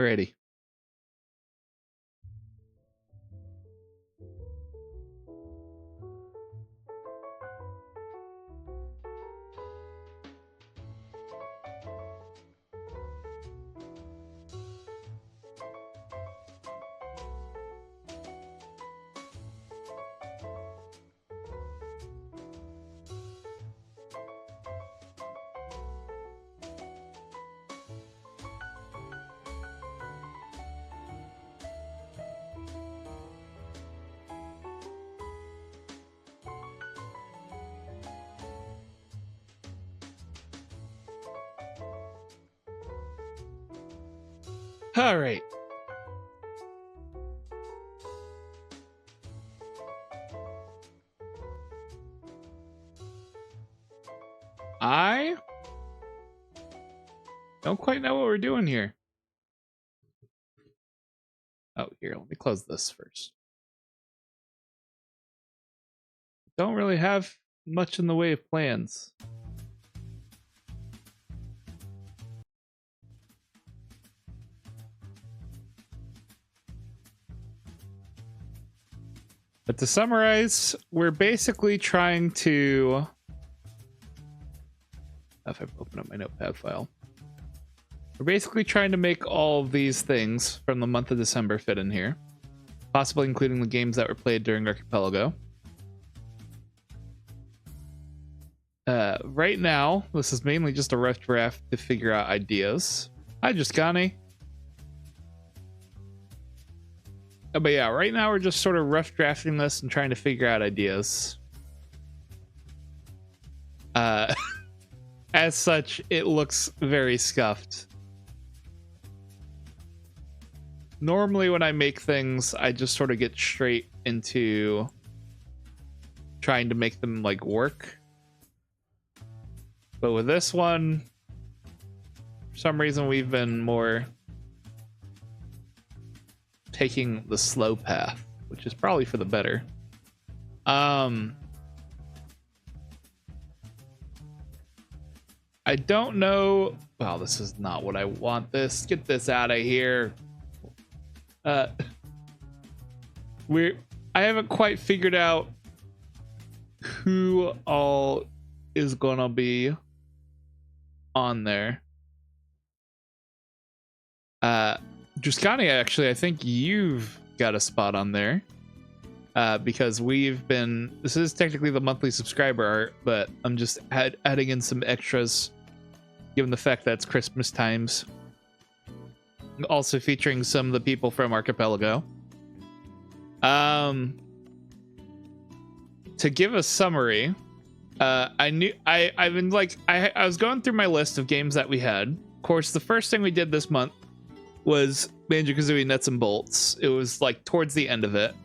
Alrighty. All right. I don't quite know what we're doing here. Oh, here, let me close this first. Don't really have much in the way of plans. But to summarize, we're basically trying to... If I open up my notepad file. We're basically trying to make all of these things from the month of December fit in here. Possibly including the games that were played during Archipelago. Right now, this is mainly just a rough draft to figure out ideas. Hi, Juscani. But yeah, right now we're just sort of rough drafting this and trying to figure out ideas. As such, it looks very scuffed. Normally when I make things, I just sort of get straight into trying to make them like work. But with this one, for some reason we've been more taking the slow path, which is probably for the better. I don't know. Wow, this is not what I want. Get this out of here. I haven't quite figured out who all is gonna be on there. Juscani, actually, I think you've got a spot on there. Because this is technically the monthly subscriber art, but I'm just adding in some extras given the fact that it's Christmas times. Also featuring some of the people from Archipelago. To give a summary, I was going through my list of games that we had. Of course, the first thing we did this month was Banjo-Kazooie Nuts and Bolts. It was like towards the end of it.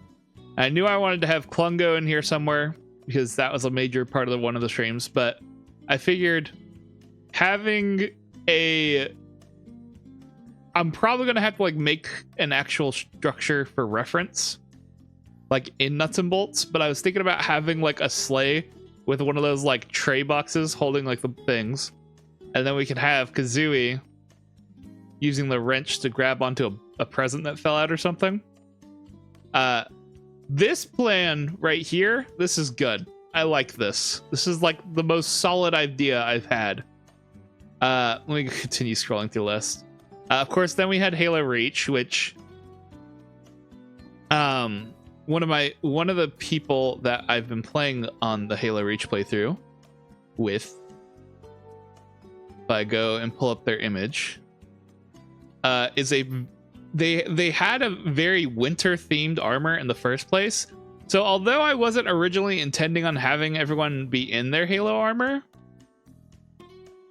I knew I wanted to have Klungo in here somewhere because that was a major part of one of the streams, but I figured having I'm probably gonna have to like make an actual structure for reference, like in Nuts and Bolts. But I was thinking about having like a sleigh with one of those like tray boxes holding like the things, and then we could have Kazooie using the wrench to grab onto a present that fell out or something. This plan right here, this is good. I like this. This is like the most solid idea I've had. Let me continue scrolling through the list. Of course, then we had Halo Reach, which one of the people that I've been playing on the Halo Reach playthrough with, if I go and pull up their image, they had a very winter themed armor in the first place. So although I wasn't originally intending on having everyone be in their Halo armor,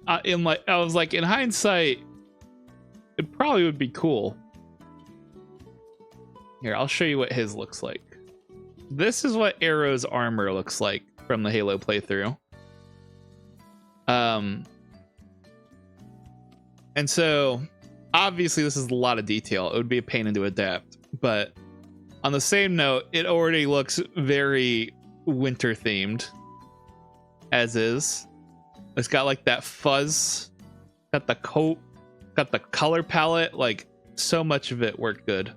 I was like, in hindsight, it probably would be cool. Here, I'll show you what his looks like. This is what Arrow's armor looks like from the Halo playthrough. And so obviously this is a lot of detail. It would be a pain to adapt, but on the same note, it already looks very winter themed as is. It's got like that fuzz, got the coat, got the color palette. Like so much of it worked good.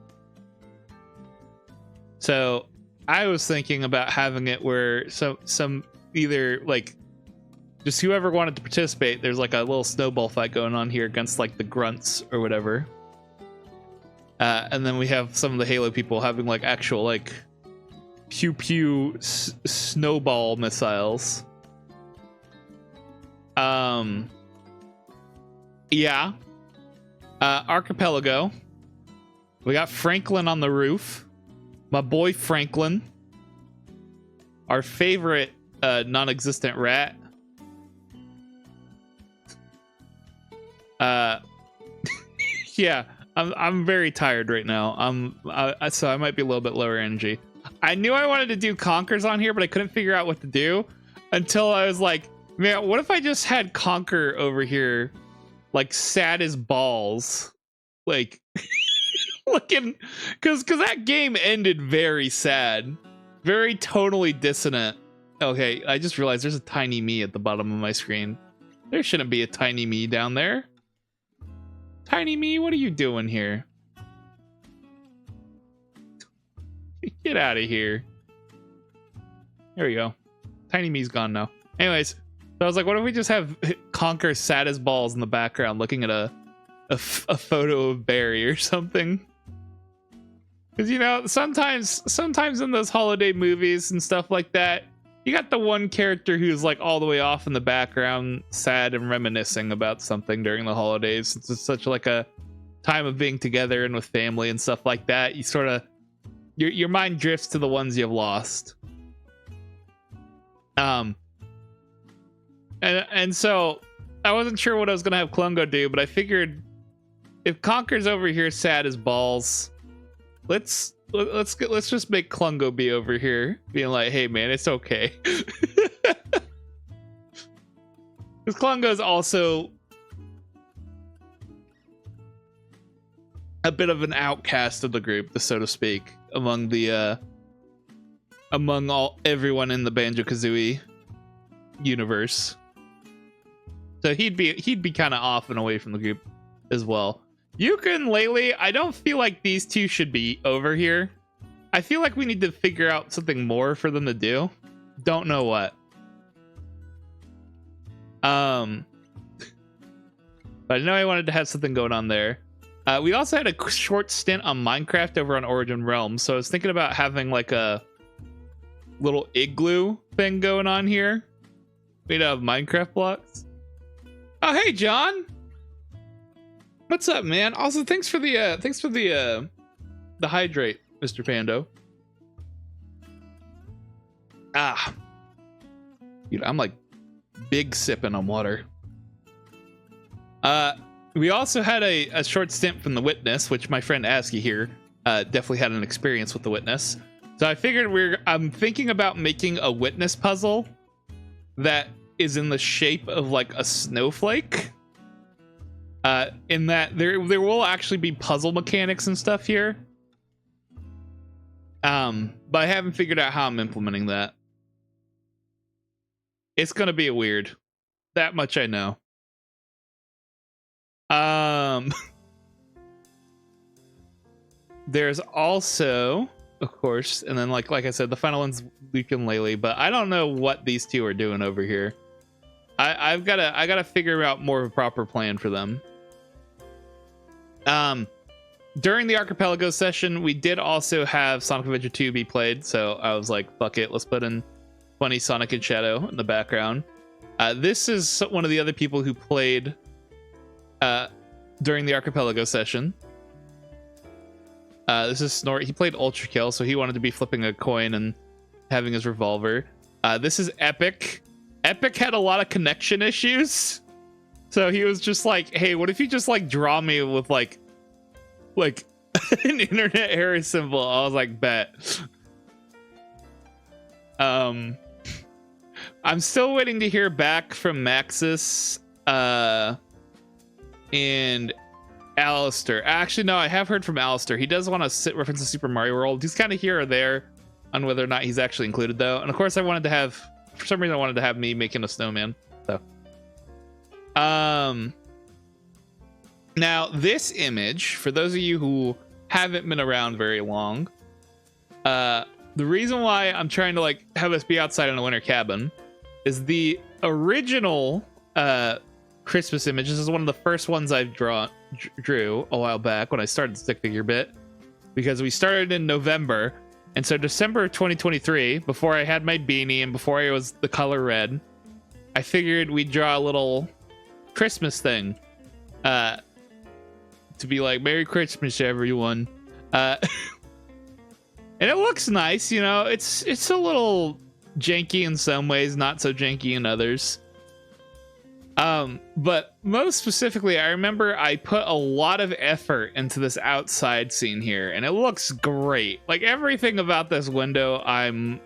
So I was thinking about having it where some either like just whoever wanted to participate, there's like a little snowball fight going on here against like the grunts or whatever. And then we have some of the Halo people having like actual like pew pew snowball missiles. Yeah. Archipelago. We got Franklin on the roof. My boy Franklin. Our favorite non-existent rat. Yeah, I'm very tired right now. So I might be a little bit lower energy. I knew I wanted to do Conkers on here, but I couldn't figure out what to do until I was like, man, what if I just had Conker over here, like sad as balls, like looking, because that game ended very sad, very tonally dissonant. Okay, I just realized there's a tiny me at the bottom of my screen. There shouldn't be a tiny me down there. Tiny me, what are you doing here? Get out of here. There we go. Tiny me's gone now. Anyways, so I was like, what if we just have Conker sad as balls in the background looking at a photo of Barry or something? Because, you know, sometimes in those holiday movies and stuff like that, you got the one character who's like all the way off in the background, sad and reminiscing about something during the holidays. It's just such like a time of being together and with family and stuff like that. You sort of, your mind drifts to the ones you've lost. And so I wasn't sure what I was gonna have Klungo do, but I figured if Conker's over here sad as balls, let's just make Klungo be over here being like, hey man, it's okay. Because Klungo's also a bit of an outcast of the group, so to speak, among the everyone in the Banjo-Kazooie universe. So he'd be kind of off and away from the group as well. Yuka and Laylee, I don't feel like these two should be over here. I feel like we need to figure out something more for them to do. Don't know what. But I know I wanted to have something going on there. We also had a short stint on Minecraft over on Origin Realms, so I was thinking about having like a little igloo thing going on here. We'd have Minecraft blocks. Oh, hey, John. What's up, man? Also, thanks for the hydrate, Mr. Pando. Dude, I'm like big sipping on water. We also had a short stint from The Witness, which my friend Aski here definitely had an experience with The Witness. So I figured I'm thinking about making a Witness puzzle that is in the shape of like a snowflake. In that there will actually be puzzle mechanics and stuff here. But I haven't figured out how I'm implementing that. It's gonna be weird. That much I know. There's also, of course, and then like I said, the final one's Luke and Laylee, but I don't know what these two are doing over here. I gotta figure out more of a proper plan for them. During the Archipelago session, we did also have Sonic Adventure 2 be played, so I was like, fuck it, let's put in funny Sonic and Shadow in the background. This is one of the other people who played during the Archipelago session. This is Snort. He played Ultra Kill, so he wanted to be flipping a coin and having his revolver. This is Epic. Epic had a lot of connection issues, so he was just like, hey, what if you just like draw me with like an internet error symbol? I was like, bet. I'm still waiting to hear back from Maxis and Alistair. Actually, no, I have heard from Alistair. He does want to reference to Super Mario World. He's kind of here or there on whether or not he's actually included, though. And of course, for some reason, I wanted to have me making a snowman. So, Now, this image, for those of you who haven't been around very long, the reason why I'm trying to like have us be outside in a winter cabin is the original Christmas image. This is one of the first ones I've drew a while back when I started the stick figure bit, because we started in November, and so December of 2023, before I had my beanie and before I was the color red, I figured we'd draw a little Christmas thing to be like, Merry Christmas, everyone. And it looks nice, you know. It's a little janky in some ways, not so janky in others. But most specifically, I remember I put a lot of effort into this outside scene here, and it looks great. Like, everything about this window, I'm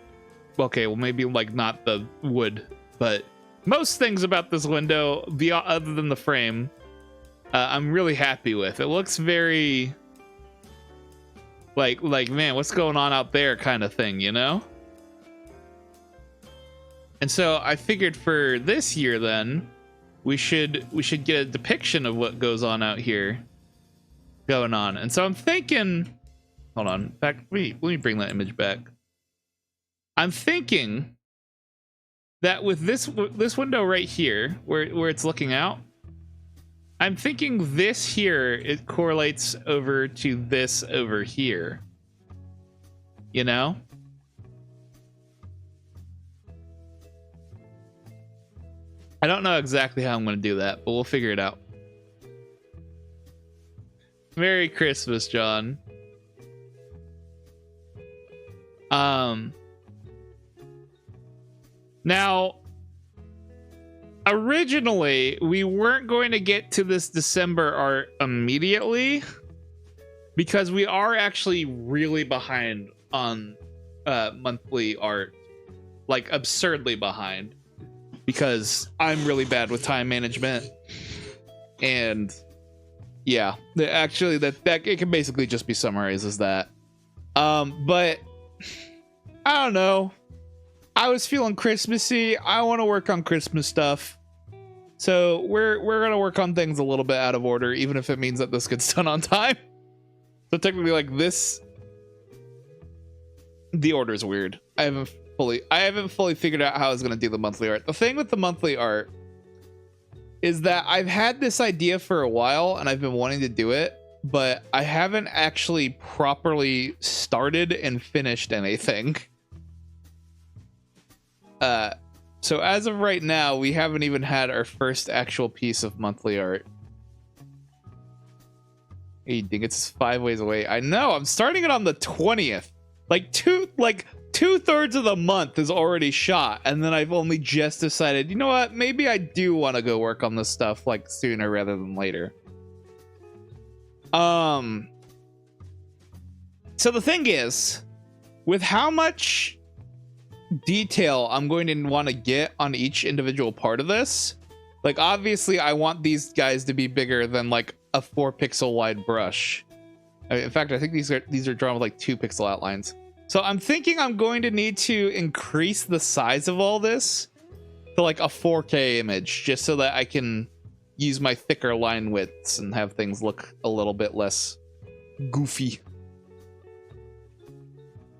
okay. Well, maybe like not the wood, but most things about this window, other than the frame, I'm really happy with. It looks very like man, what's going on out there kind of thing, you know? And so I figured for this year, then we should get a depiction of what goes on out here going on. And so I'm thinking, hold on, back, let me bring that image back. I'm thinking that with this window right here, where it's looking out, I'm thinking this here, it correlates over to this over here. You know? I don't know exactly how I'm going to do that, but we'll figure it out. Merry Christmas, John. Now, originally, we weren't going to get to this December art immediately because we are actually really behind on monthly art, like absurdly behind, because I'm really bad with time management. And yeah, actually that it can basically just be summarized as that. But I don't know. I was feeling Christmassy. I want to work on Christmas stuff. So we're gonna work on things a little bit out of order, even if it means that this gets done on time. So technically, like this, the order is weird. I haven't fully figured out how I was gonna do the monthly art. The thing with the monthly art is that I've had this idea for a while and I've been wanting to do it, but I haven't actually properly started and finished anything. So as of right now, we haven't even had our first actual piece of monthly art. Hey, dang, it's 5 ways away. I know, I'm starting it on the 20th. Like two-thirds of the month is already shot, and then I've only just decided, you know what, maybe I do want to go work on this stuff like sooner rather than later. So the thing is, with how much detail I'm going to want to get on each individual part of this, like obviously I want these guys to be bigger than like a 4-pixel wide brush. In fact, I think these are drawn with like 2-pixel outlines. So I'm thinking I'm going to need to increase the size of all this to like a 4K image, just so that I can use my thicker line widths and have things look a little bit less goofy.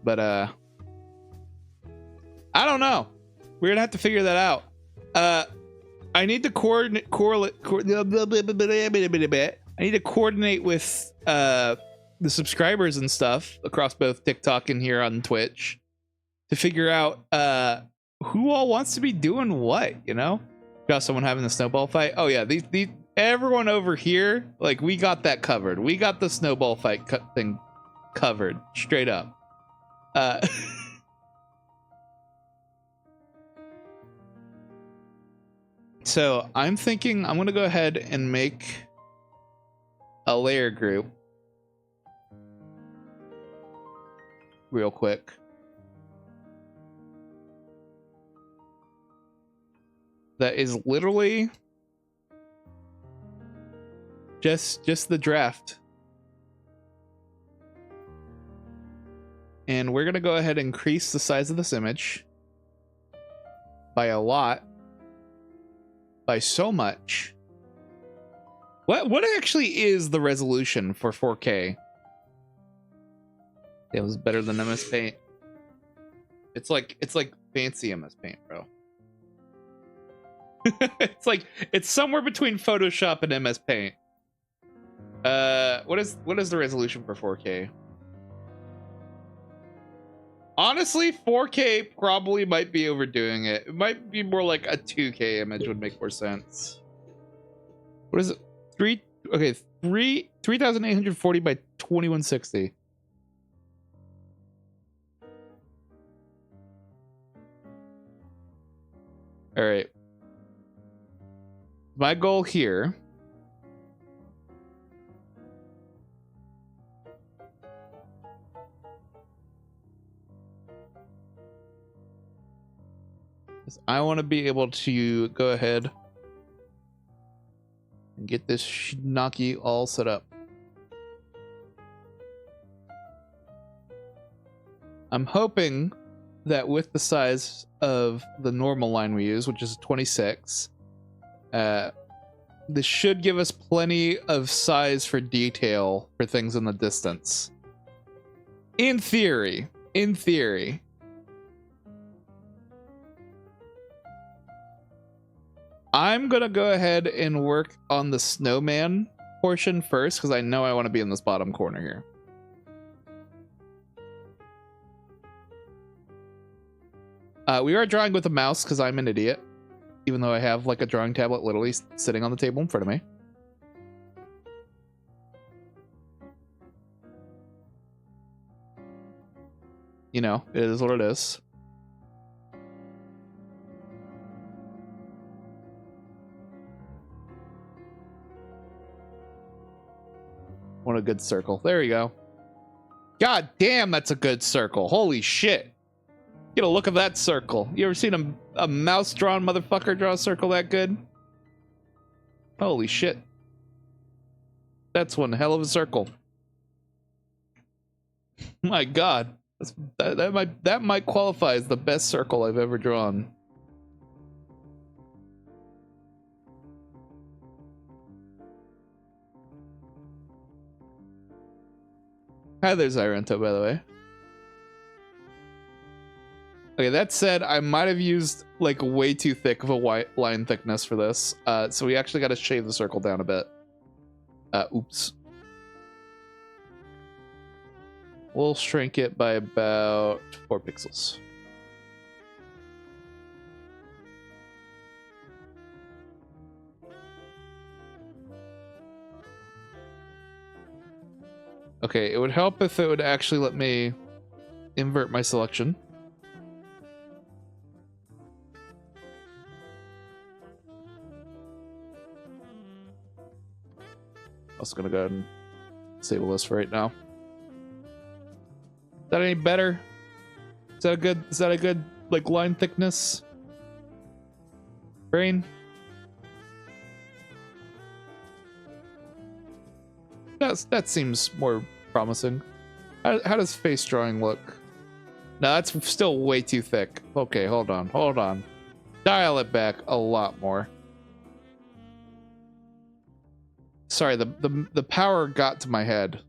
But I don't know. We're gonna have to figure that out. I need to coordinate with the subscribers and stuff across both TikTok and here on Twitch to figure out who all wants to be doing what, you know? Got someone having the snowball fight. Oh yeah, these everyone over here, like, we got that covered. We got the snowball fight thing covered straight up. So I'm thinking I'm gonna go ahead and make a layer group real quick. That is literally just the draft. And we're gonna go ahead and increase the size of this image by a lot. By so much What actually is the resolution for 4K? It was better than MS Paint. It's like fancy MS Paint, bro. it's somewhere between Photoshop and MS Paint. What is the resolution for 4K? Honestly, 4K probably might be overdoing it. It might be more like a 2K image would make more sense. What is it? 3840 by 2160. All right. My goal here is I want to be able to go ahead and get this schnocky all set up. I'm hoping that with the size of the normal line we use, which is 26, this should give us plenty of size for detail for things in the distance. In theory. I'm gonna go ahead and work on the snowman portion first, because I know I want to be in this bottom corner here. We are drawing with a mouse because I'm an idiot, even though I have like a drawing tablet literally sitting on the table in front of me. You know, it is what it is. What a good circle. There we go. God damn, that's a good circle. Holy shit. Get a look at that circle. You ever seen a mouse-drawn motherfucker draw a circle that good? Holy shit. That's one hell of a circle. My god. That might qualify as the best circle I've ever drawn. Hi there, Zyrento, by the way. Okay, that said, I might have used like way too thick of a white line thickness for this. So we actually got to shave the circle down a bit. Oops. We'll shrink it by about 4 pixels. Okay, it would help if it would actually let me invert my selection. Also gonna go ahead and disable this for right now. Is that any better? Is that a good like line thickness? Brain? That seems more promising. How does face drawing look? No, that's still way too thick. Okay, hold on. Dial it back a lot more. Sorry, the power got to my head.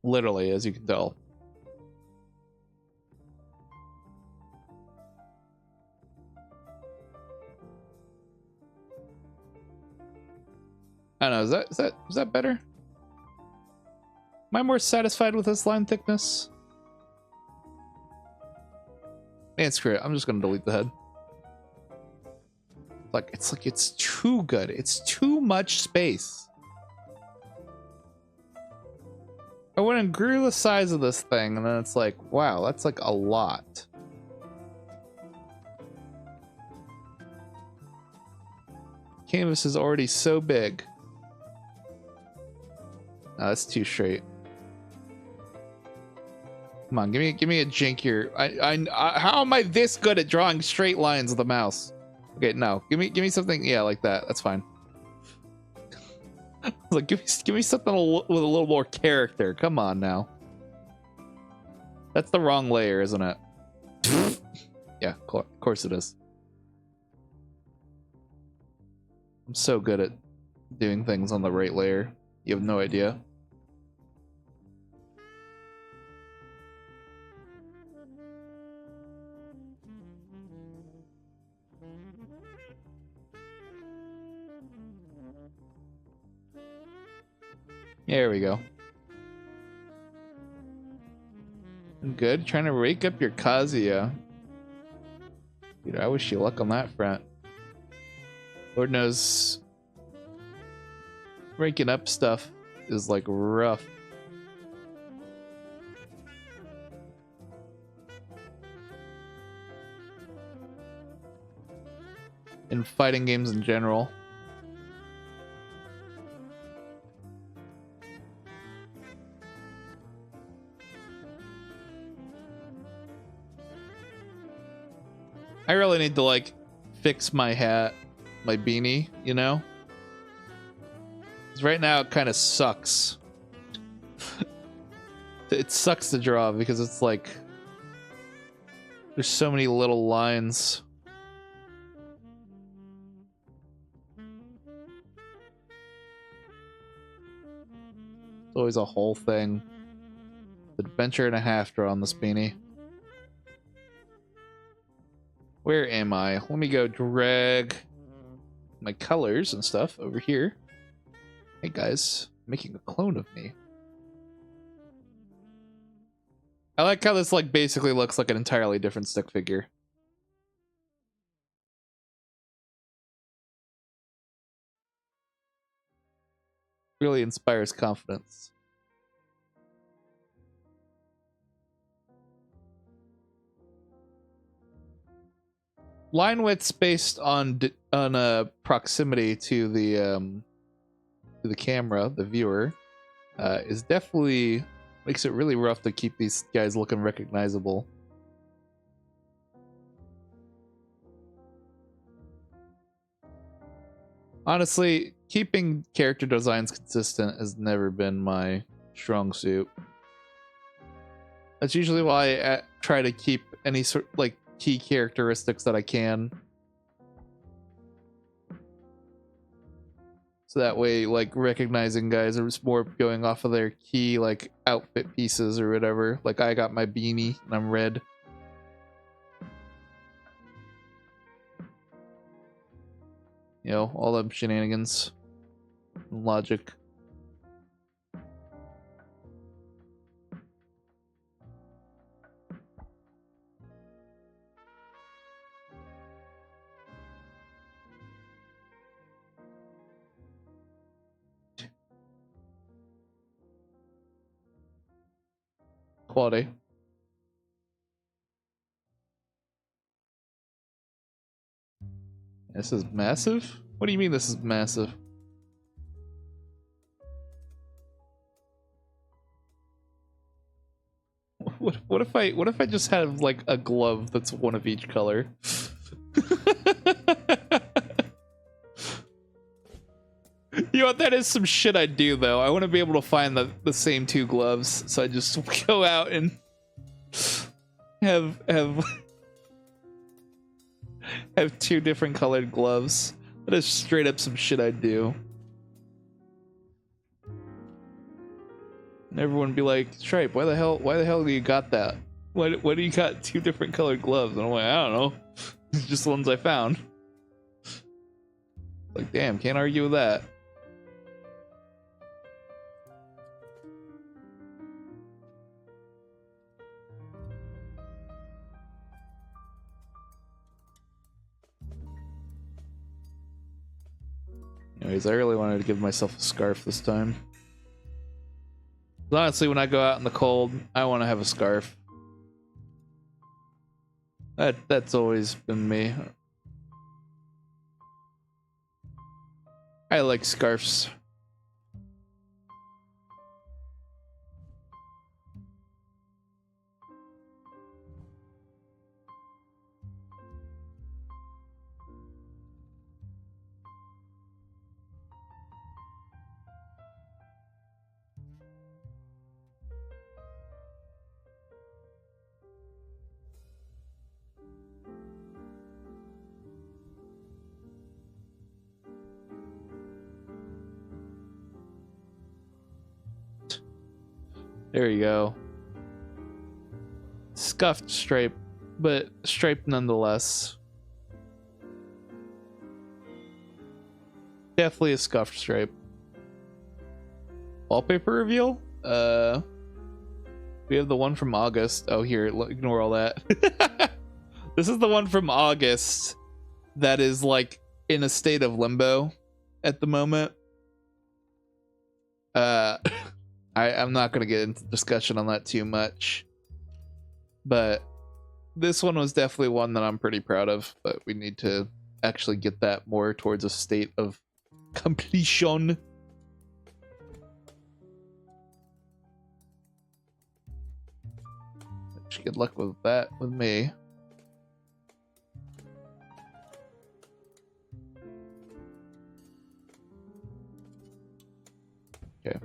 Literally, as you can tell. I don't know, is that better? Am I more satisfied with this line thickness? Man, screw it. I'm just gonna delete the head. It's too good. It's too much space. I went and grew the size of this thing, and then it's like, wow, that's like a lot. Canvas is already so big. No, that's too straight. Come on, give me a jinkier. How am I this good at drawing straight lines with a mouse? Okay, no, give me something. Yeah, like that. That's fine. Like, give me something with a little more character. Come on now. That's the wrong layer, isn't it? Yeah, of course it is. I'm so good at doing things on the right layer. You have no idea. There we go. I'm good. Trying to rake up your Kazuya. Dude, I wish you luck on that front. Lord knows raking up stuff is like rough. In fighting games in general. I really need to like fix my hat, my beanie, you know? Because right now it kind of sucks. It sucks to draw because it's like there's so many little lines. It's always a whole thing. Adventure and a half draw on this beanie. Where am I? Let me go drag my colors and stuff over here. Hey guys, making a clone of me. I like how this like basically looks like an entirely different stick figure. Really inspires confidence. Line width's based on proximity to the camera, the viewer, is definitely makes it really rough to keep these guys looking recognizable. Honestly, keeping character designs consistent has never been my strong suit. That's usually why I try to keep any sort like key characteristics that I can. So that way, like, recognizing guys are more going off of their key, like, outfit pieces or whatever. Like, I got my beanie and I'm red. You know, all them shenanigans. Logic. Quality. This is massive? What do you mean this is massive? What if I just have like a glove that's one of each color? You know what, that is some shit I'd do though. I want to be able to find the same two gloves, so I just go out and have have two different colored gloves. That is straight up some shit I'd do. And everyone would be like, Stripe, why the hell do you got that? Why do you got two different colored gloves? And I'm like, I don't know. It's just the ones I found. Like, damn, can't argue with that. Anyways, I really wanted to give myself a scarf this time. Honestly, when I go out in the cold, I want to have a scarf. That's always been me. I like scarves. There you go. Scuffed stripe, but striped nonetheless. Definitely a scuffed stripe. Wallpaper reveal? We have the one from August. Oh, here, ignore all that. This is the one from August that is like in a state of limbo at the moment. I'm not going to get into discussion on that too much, but this one was definitely one that I'm pretty proud of, but we need to actually get that more towards a state of completion. Good luck with that with me. Okay.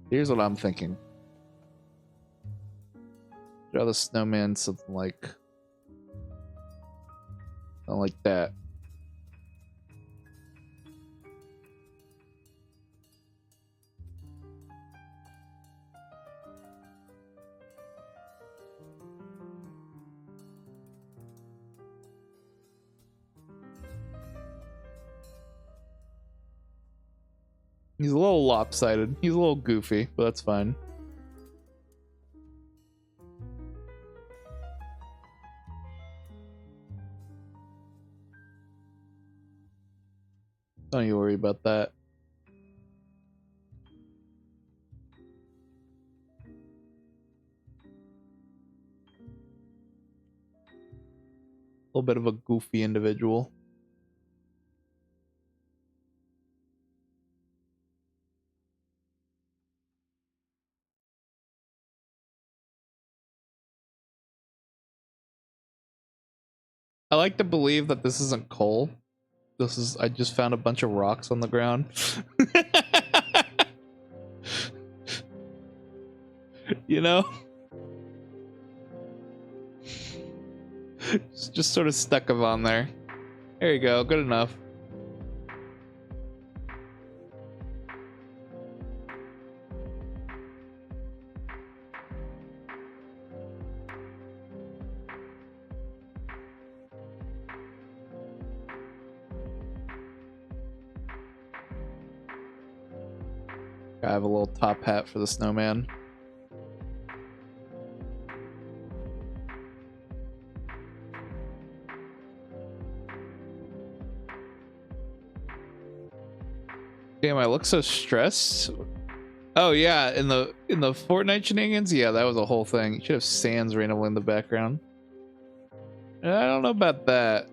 Here's what I'm thinking. Draw the snowman something like that. He's a little lopsided. He's a little goofy, but that's fine. Don't you worry about that. A little bit of a goofy individual. I like to believe that this isn't coal. This is, I just found a bunch of rocks on the ground. You know? Just sort of stuck them on there. There you go, good enough. I have a little top hat for the snowman. Damn, I look so stressed. Oh yeah, in the Fortnite shenanigans, yeah, that was a whole thing. You should have sands randomly in the background. I don't know about that.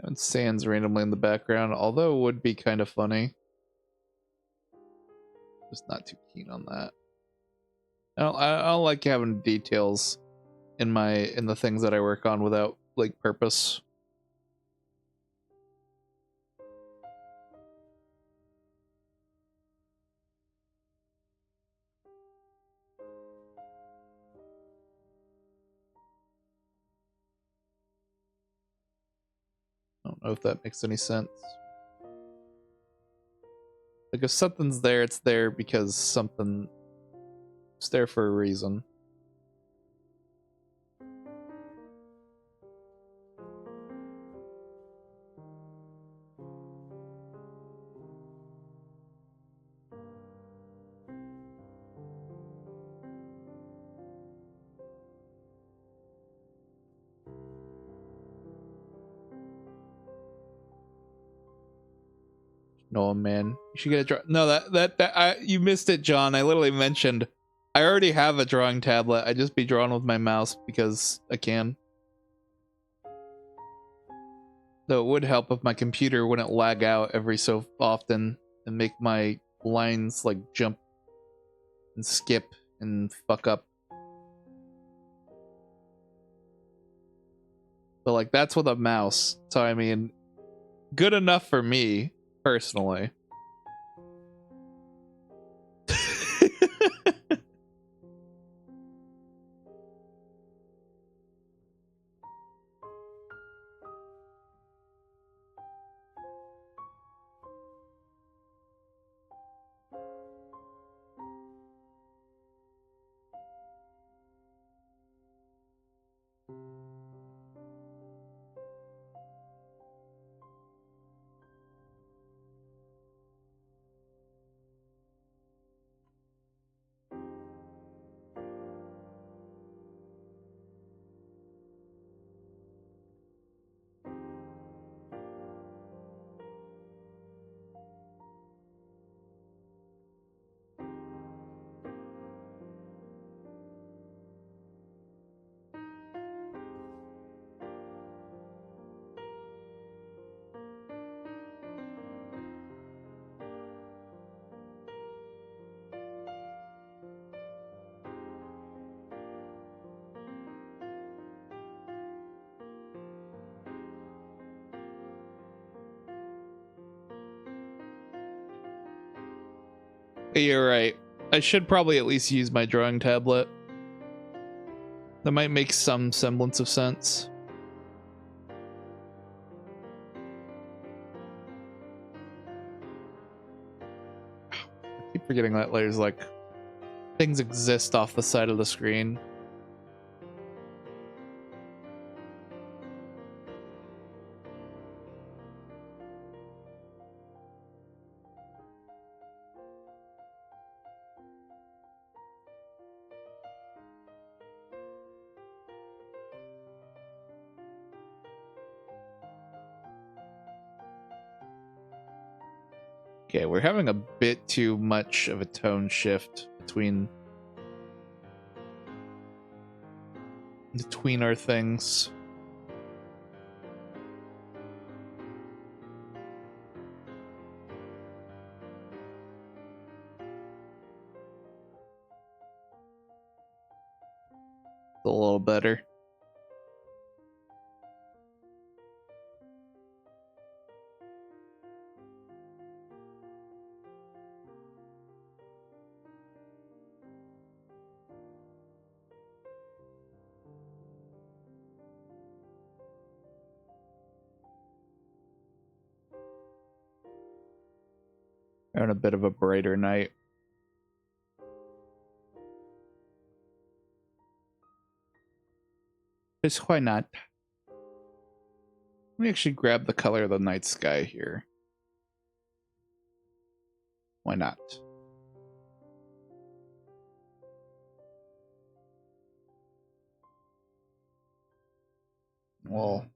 And sands randomly in the background, although it would be kind of funny. Just not too keen on that. I don't like having details in the things that I work on without like purpose. I don't know if that makes any sense. Like if something's there, it's there because it's there for a reason. No, man, you should get a draw. No, you missed it, John. I literally mentioned I already have a drawing tablet. I just be drawing with my mouse because I can. Though it would help if my computer wouldn't lag out every so often and make my lines like jump and skip and fuck up. But like that's with a mouse. So I mean, good enough for me personally. You're right. I should probably at least use my drawing tablet. That might make some semblance of sense. I keep forgetting that there's like things exist off the side of the screen. Okay, we're having a bit too much of a tone shift between our things. A little better. We're on a bit of a brighter night. Just why not? Let me actually grab the color of the night sky here. Why not? Well,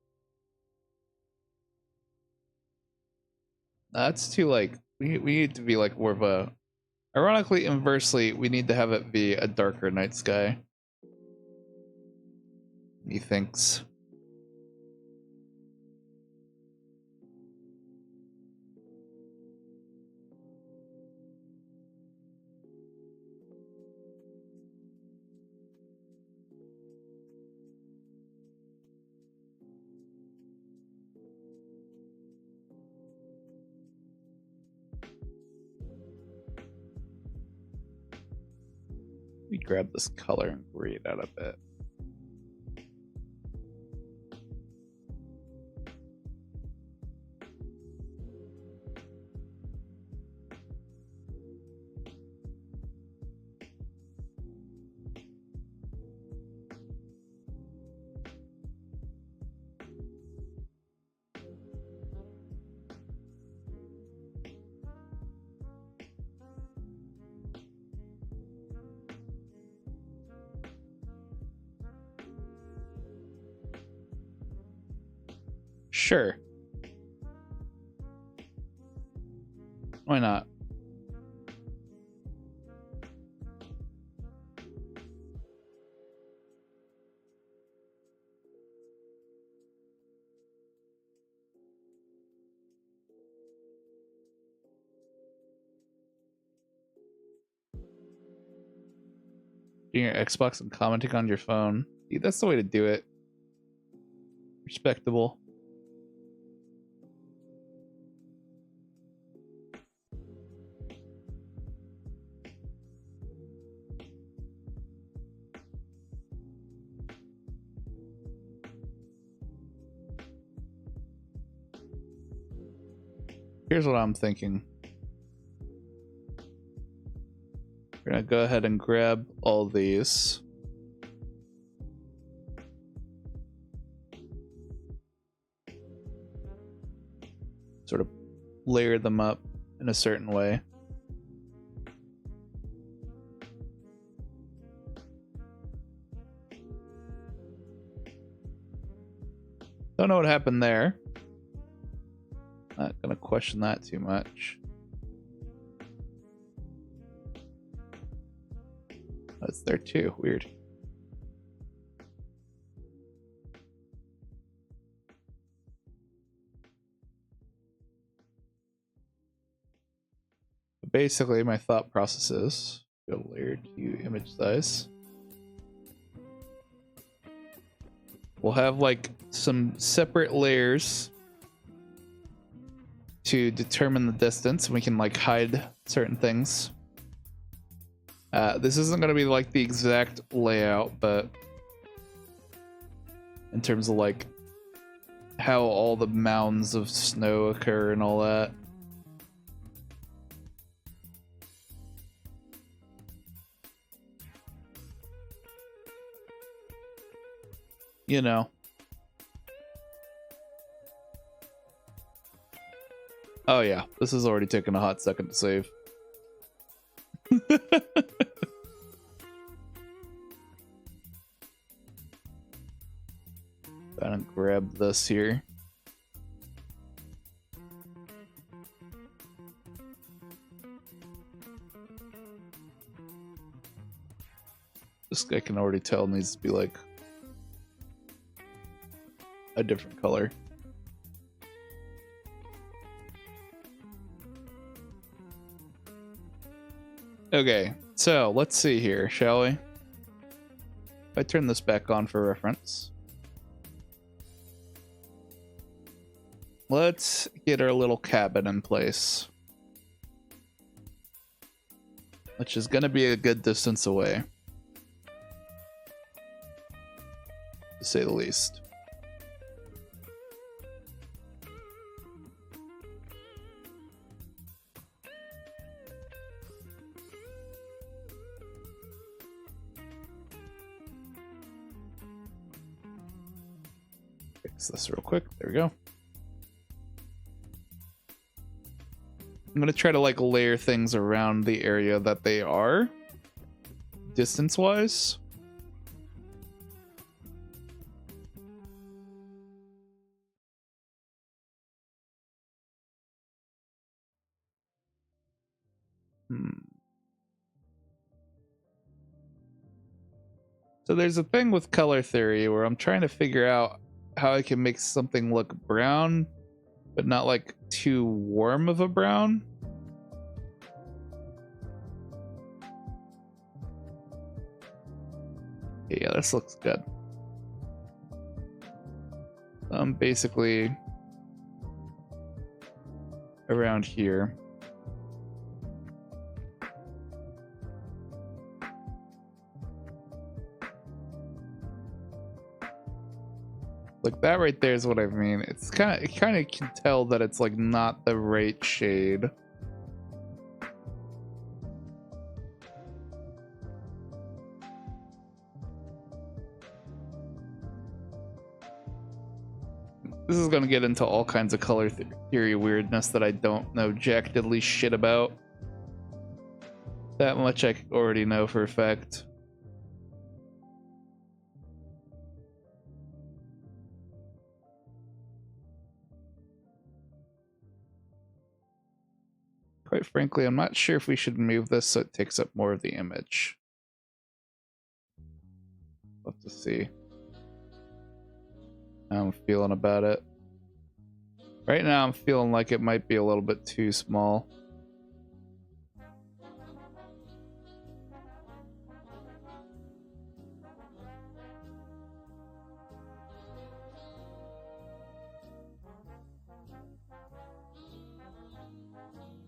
that's too like we need to be like more of a. Ironically, inversely, we need to have it be a darker night sky. Methinks. Let me grab this color and grade it out a bit. Sure. Why not? Doing your Xbox and commenting on your phone. Dude, that's the way to do it. Respectable. Here's what I'm thinking. We're gonna go ahead and grab all these. Sort of layer them up in a certain way. Don't know what happened there. Not gonna question that too much. That's there too. Weird. But basically, my thought process is go layer to image size. We'll have like some separate layers to determine the distance. We can like hide certain things. This isn't going to be like the exact layout, but in terms of like how all the mounds of snow occur and all that. You know. Oh yeah, this has already taken a hot second to save. Gotta grab this here. This guy can already tell needs to be like a different color. Okay, so let's see here, shall we? If I turn this back on for reference. Let's get our little cabin in place. Which is going to be a good distance away. To say the least. Fix this real quick. There we go. I'm gonna try to like layer things around the area that they are, distance-wise. So there's a thing with color theory where I'm trying to figure out how I can make something look brown, but not like too warm of a brown. Yeah, this looks good. Basically around here. Like that right there is what I mean. It's kind of can tell that it's like not the right shade. This is going to get into all kinds of color theory weirdness that I don't know jack diddly shit about. That much I already know for a fact. Quite frankly, I'm not sure if we should move this so it takes up more of the image. We'll have to see how I'm feeling about it. Right now I'm feeling like it might be a little bit too small.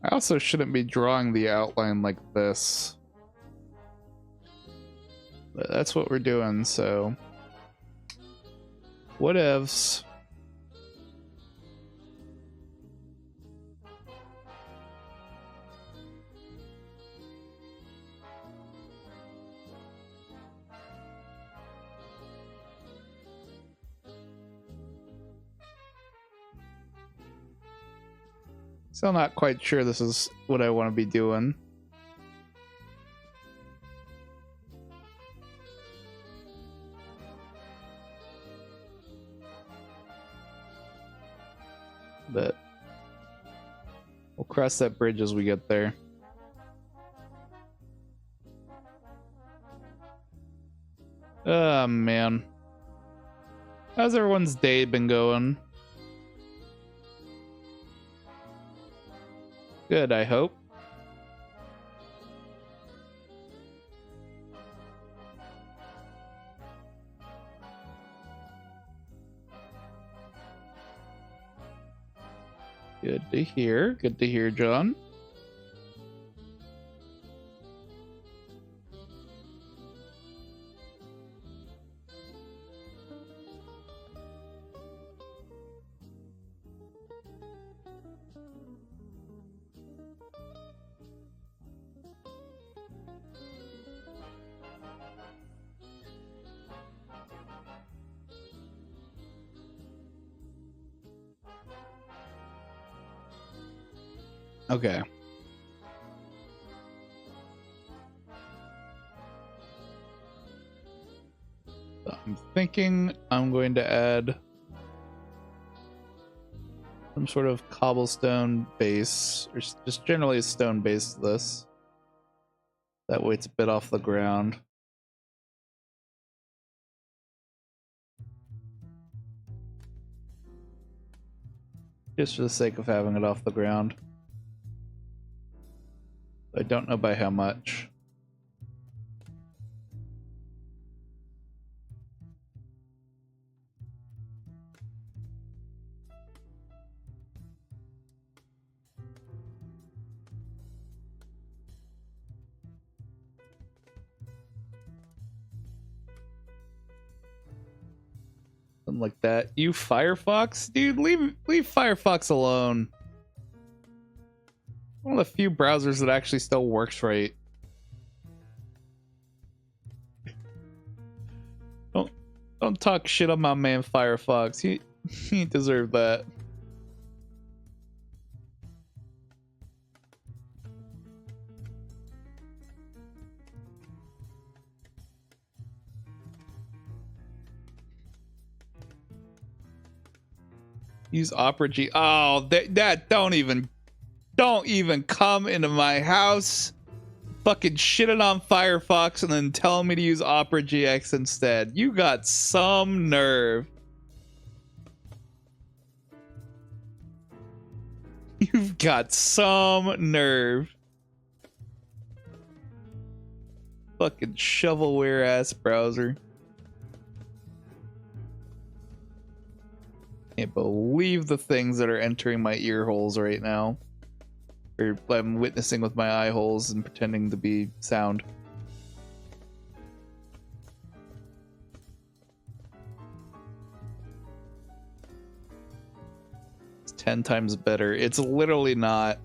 I also shouldn't be drawing the outline like this. But that's what we're doing, so whatevs. Still not quite sure this is what I want to be doing. But we'll cross that bridge as we get there. Oh man. How's everyone's day been going? Good, I hope. Good to hear. Good to hear, John. Okay. I'm thinking I'm going to add some sort of cobblestone base, or just generally a stone base to this. That way it's a bit off the ground. Just for the sake of having it off the ground. I don't know by how much. Something like that. You Firefox? Dude, leave Firefox alone. One of the few browsers that actually still works right. Don't talk shit on my man Firefox. He deserved that. Use Opera G. Oh, that don't even come into my house. Fucking shitting on Firefox and then telling me to use Opera GX instead. You got some nerve. You've got some nerve. Fucking shovelware ass browser. Can't believe the things that are entering my ear holes right now. Or I'm witnessing with my eye holes and pretending to be sound. It's 10 times better. It's literally not.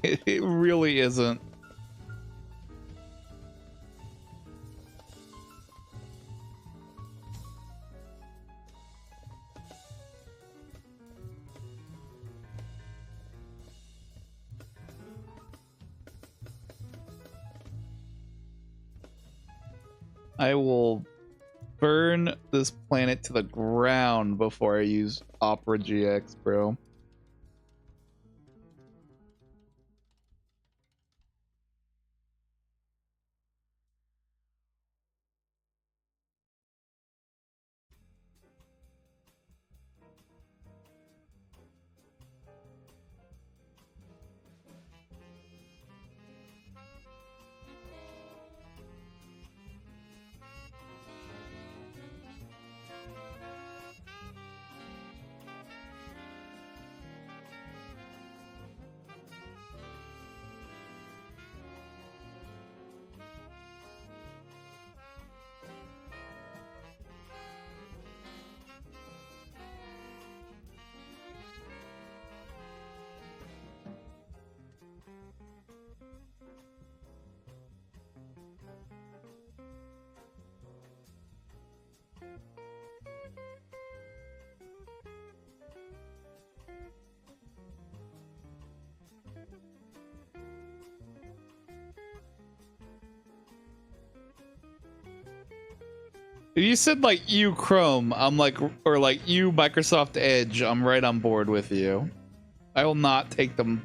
It really isn't. I will burn this planet to the ground before I use Opera GX, bro. If you said like you Chrome, I'm like, or like you Microsoft Edge, I'm right on board with you. I will not take the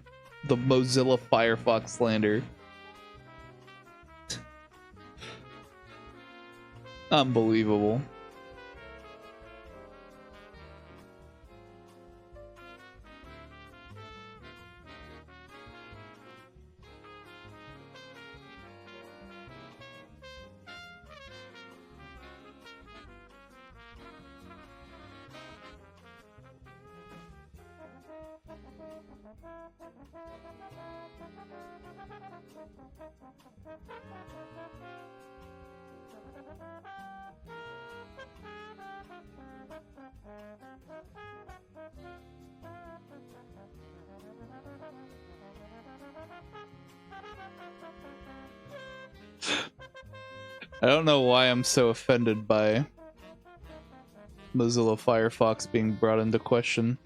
Mozilla Firefox slander. Unbelievable. I don't know why I'm so offended by Mozilla Firefox being brought into question.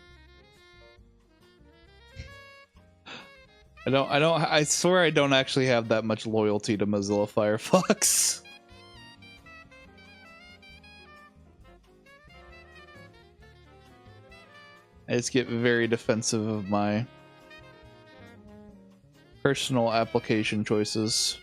I swear I don't actually have that much loyalty to Mozilla Firefox. I just get very defensive of my personal application choices.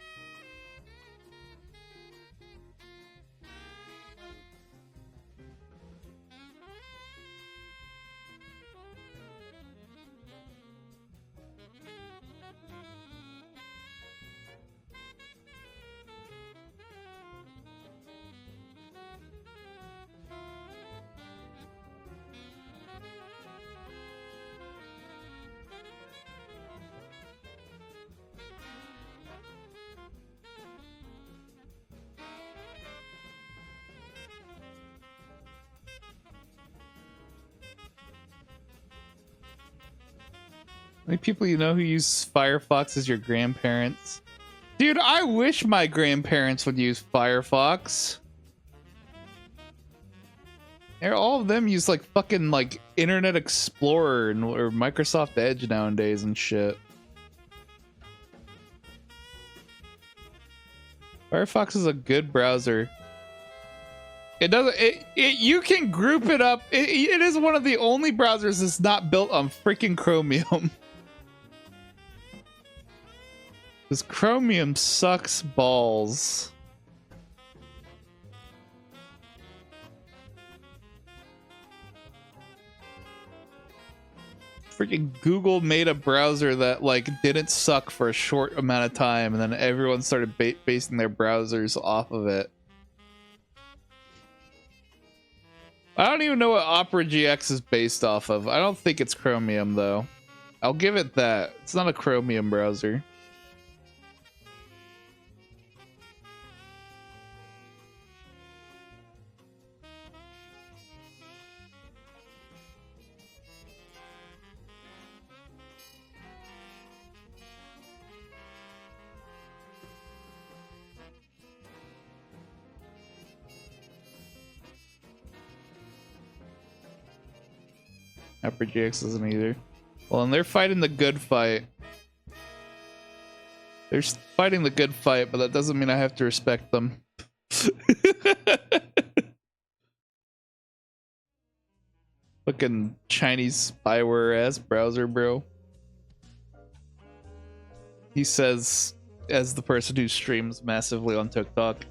How many people you know who use Firefox as your grandparents? Dude, I wish my grandparents would use Firefox. All of them use like fucking like Internet Explorer or Microsoft Edge nowadays and shit. Firefox is a good browser. It doesn't. You can group it up. It is one of the only browsers that's not built on freaking Chromium. Because Chromium sucks balls. Freaking Google made a browser that like didn't suck for a short amount of time, and then everyone started basing their browsers off of it. I don't even know what Opera GX is based off of. I don't think it's Chromium though. I'll give it that. It's not a Chromium browser. Opera GX isn't either. Well, and they're fighting the good fight. They're fighting the good fight, but that doesn't mean I have to respect them. Fucking Chinese spyware ass browser, bro. He says, as the person who streams massively on TikTok.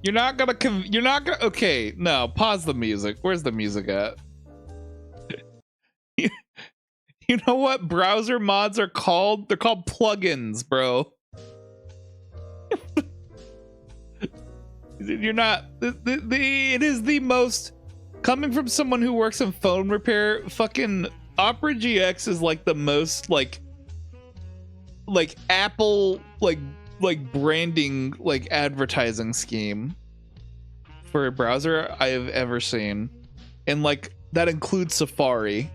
You're not gonna okay, no, pause the music. Where's the music at? You know what browser mods are called? They're called plugins, bro. You're not it is the most, coming from someone who works in phone repair, fucking Opera GX is like the most like Apple like branding, like advertising scheme for a browser I have ever seen. And like that includes Safari.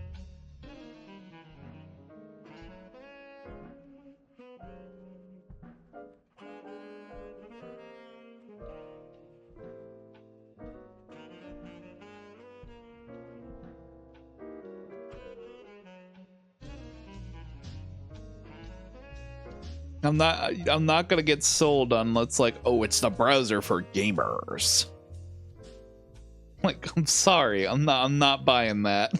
I'm not gonna get sold on let's like, oh, it's the browser for gamers. Like, I'm sorry, I'm not buying that.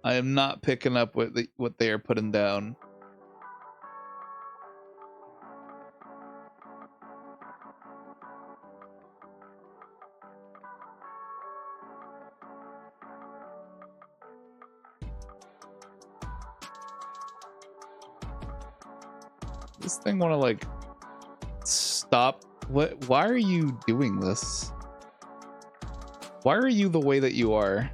I am not picking up what they are putting down. This thing want to like stop. What? Why are you doing this? Why are you the way that you are?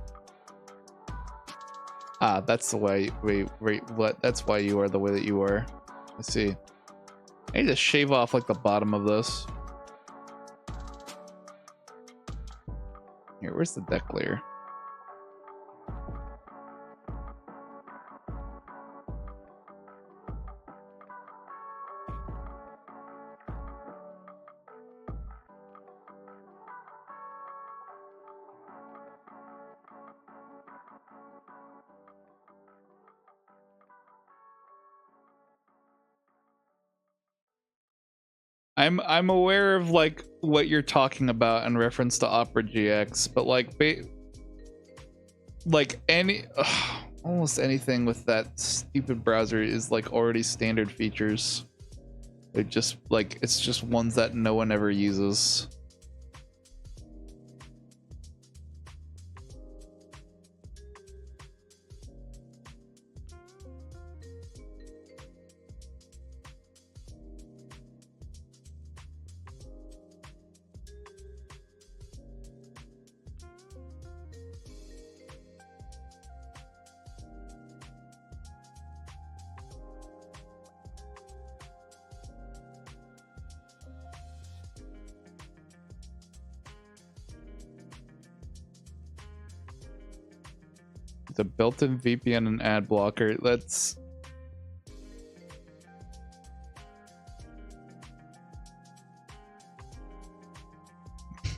Ah, that's the way. Wait, what? That's why you are the way that you are. I see. I need to shave off like the bottom of this. Here, where's the deck layer? I'm aware of like what you're talking about in reference to Opera GX, but like any almost anything with that stupid browser is like already standard features. It just like it's just ones that no one ever uses. The built-in VPN and ad blocker. That's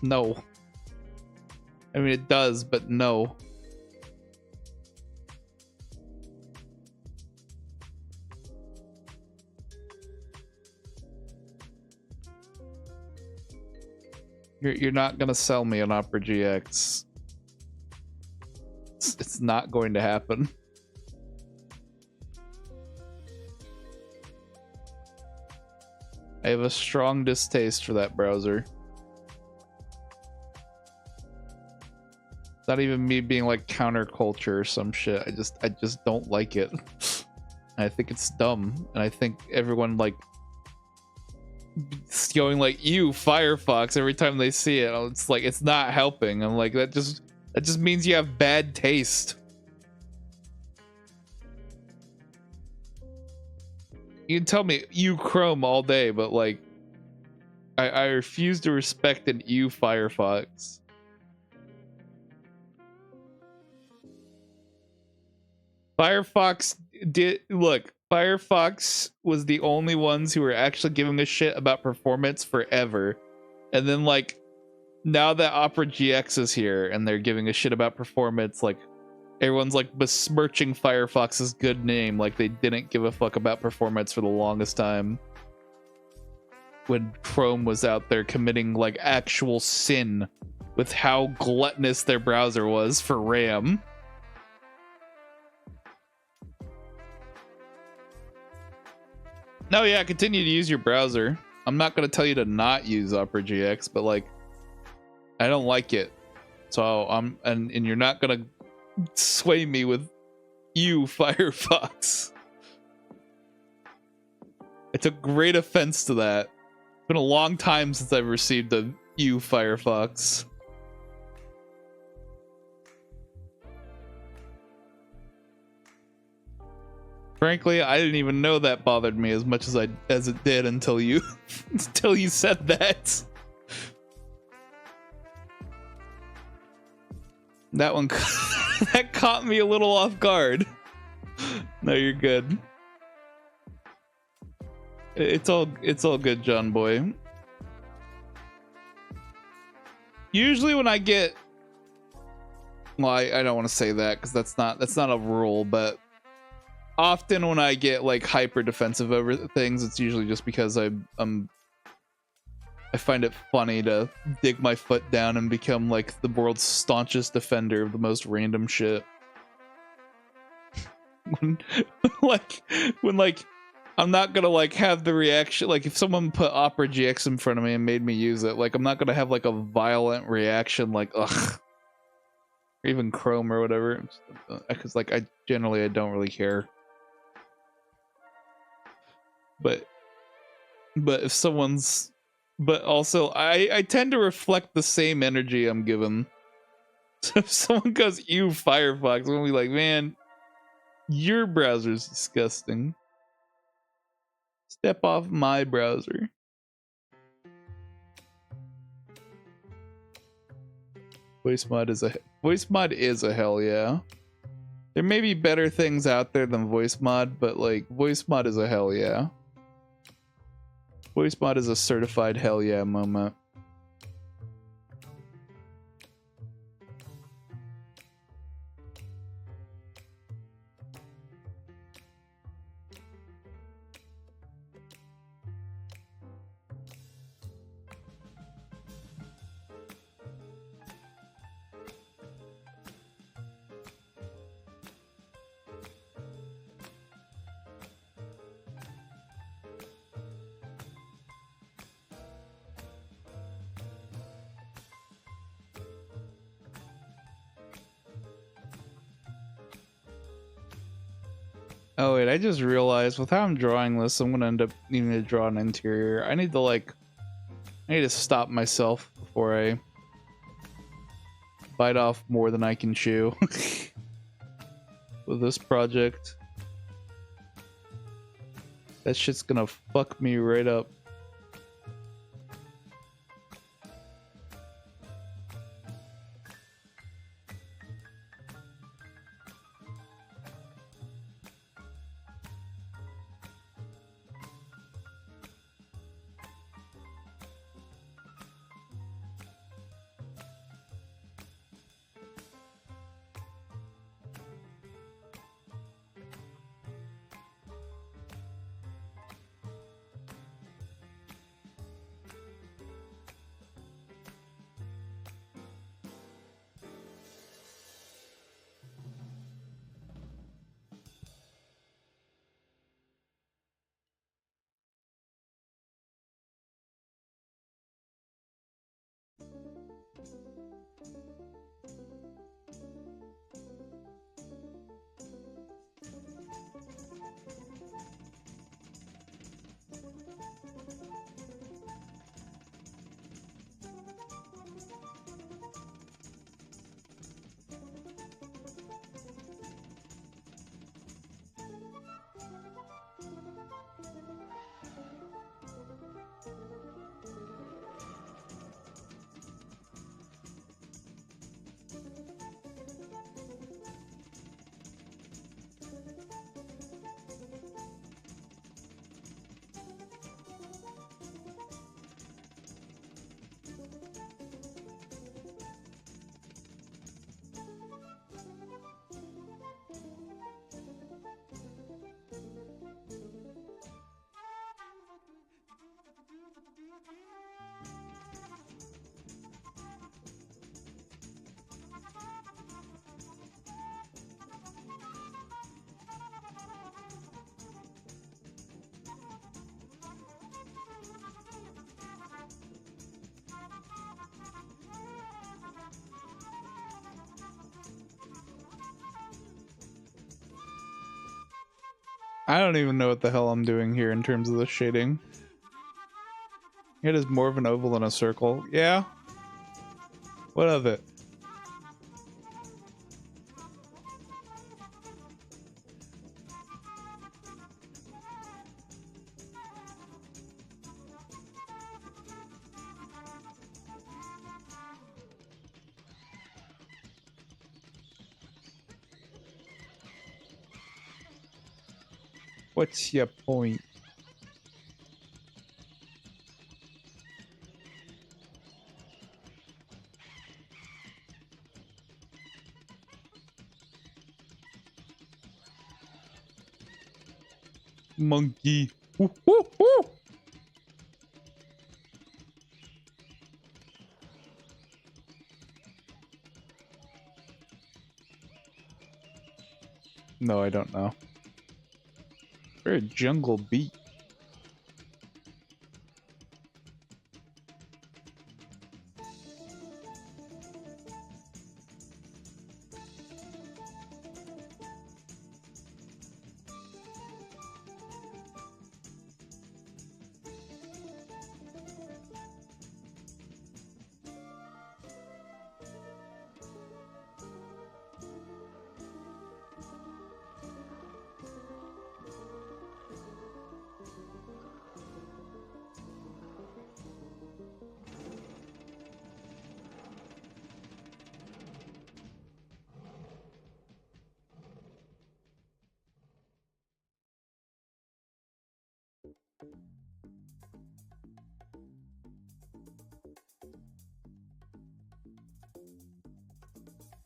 no. I mean it does, but no. You're not gonna sell me an Opera GX. It's not going to happen. I have a strong distaste for that browser. It's not even me being like counterculture or some shit. I just don't like it. I think it's dumb, and I think everyone like it's going like you Firefox every time they see it. It's like it's not helping. I'm like that just means you have bad taste. You can tell me you Chrome all day, but like I refuse to respect an you Firefox. Firefox Firefox was the only ones who were actually giving a shit about performance forever. And then like now that Opera GX is here and they're giving a shit about performance, like everyone's like besmirching Firefox's good name like they didn't give a fuck about performance for the longest time. When Chrome was out there committing like actual sin with how gluttonous their browser was for RAM. No, yeah, continue to use your browser. I'm not going to tell you to not use Opera GX, but like I don't like it. So and you're not going to sway me with you Firefox. I took great offense to that. It's been a long time since I've received a you Firefox. Frankly, I didn't even know that bothered me as much as it did until you until you said that. That one that caught me a little off guard. No, you're good. It's all good, John boy. Usually when I get, well, I don't want to say that because that's not a rule, but often when I get like hyper defensive over things, it's usually just because I find it funny to dig my foot down and become like the world's staunchest defender of the most random shit. when I'm not gonna like have the reaction, like if someone put Opera GX in front of me and made me use it, like I'm not gonna have like a violent reaction like ugh, or even Chrome or whatever, because like I don't really care. But if someone's, but also I tend to reflect the same energy I'm given. So if someone goes you Firefox, I'm gonna be like, man, your browser's disgusting. Step off my browser. Voice mod is a hell yeah. There may be better things out there than voice mod, but like voice mod is a hell yeah. Voice mod is a certified hell yeah moment. Oh wait, I just realized with how I'm drawing this, I'm gonna end up needing to draw an interior. I need to stop myself before I bite off more than I can chew with this project. That shit's gonna fuck me right up. I don't even know what the hell I'm doing here in terms of the shading. It is more of an oval than a circle. Yeah? What of it? What's your point? Monkey. Woo, woo, woo. No, I don't know. Very jungle beat.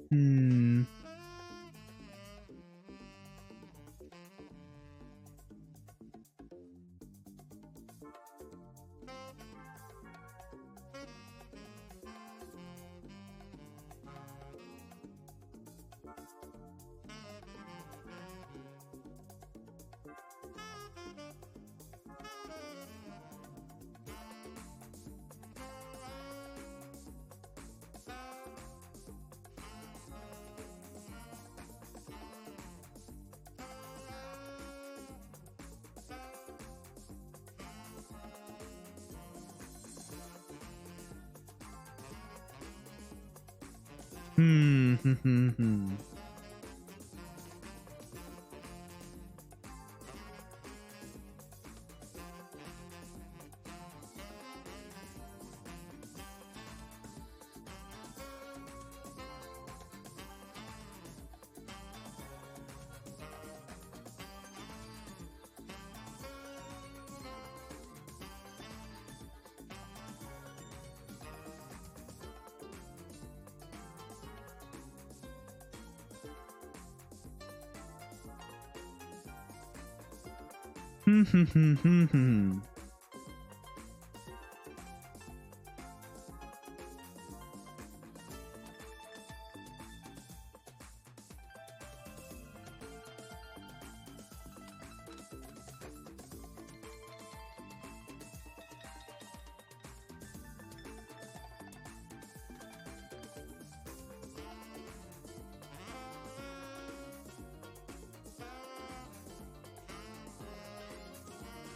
Hmm.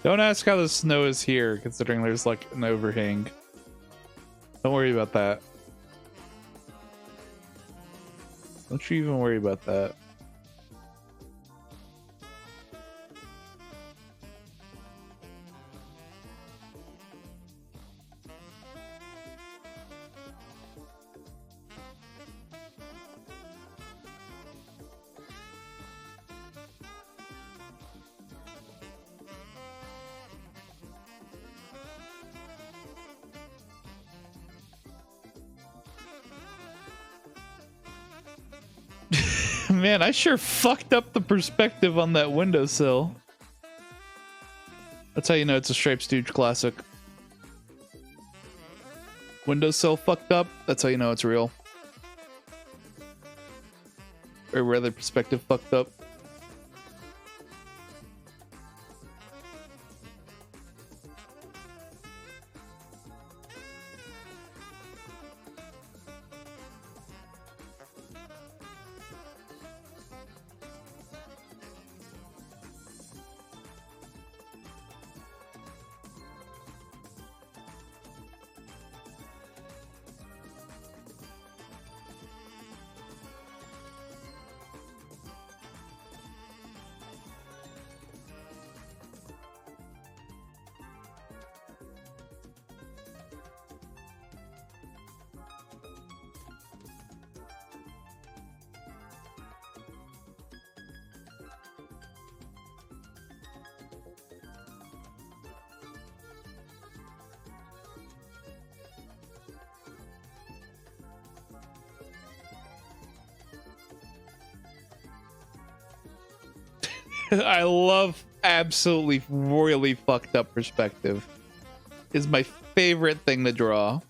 Don't ask how the snow is here, considering there's like an overhang. Don't worry about that. Don't you even worry about that. Man, I sure fucked up the perspective on that windowsill. That's how you know it's a Stripes Stooge classic. Windowsill fucked up, that's how you know it's real. Or rather, perspective fucked up. I love absolutely royally fucked up perspective. Is my favorite thing to draw.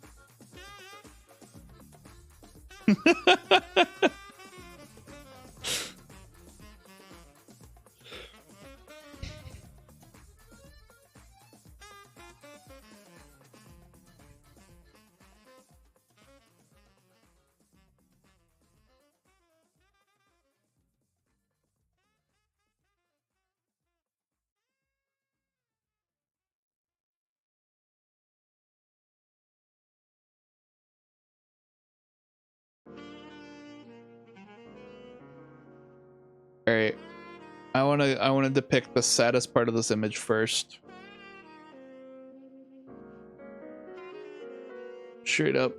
All right, I want to depict the saddest part of this image first. Straight up.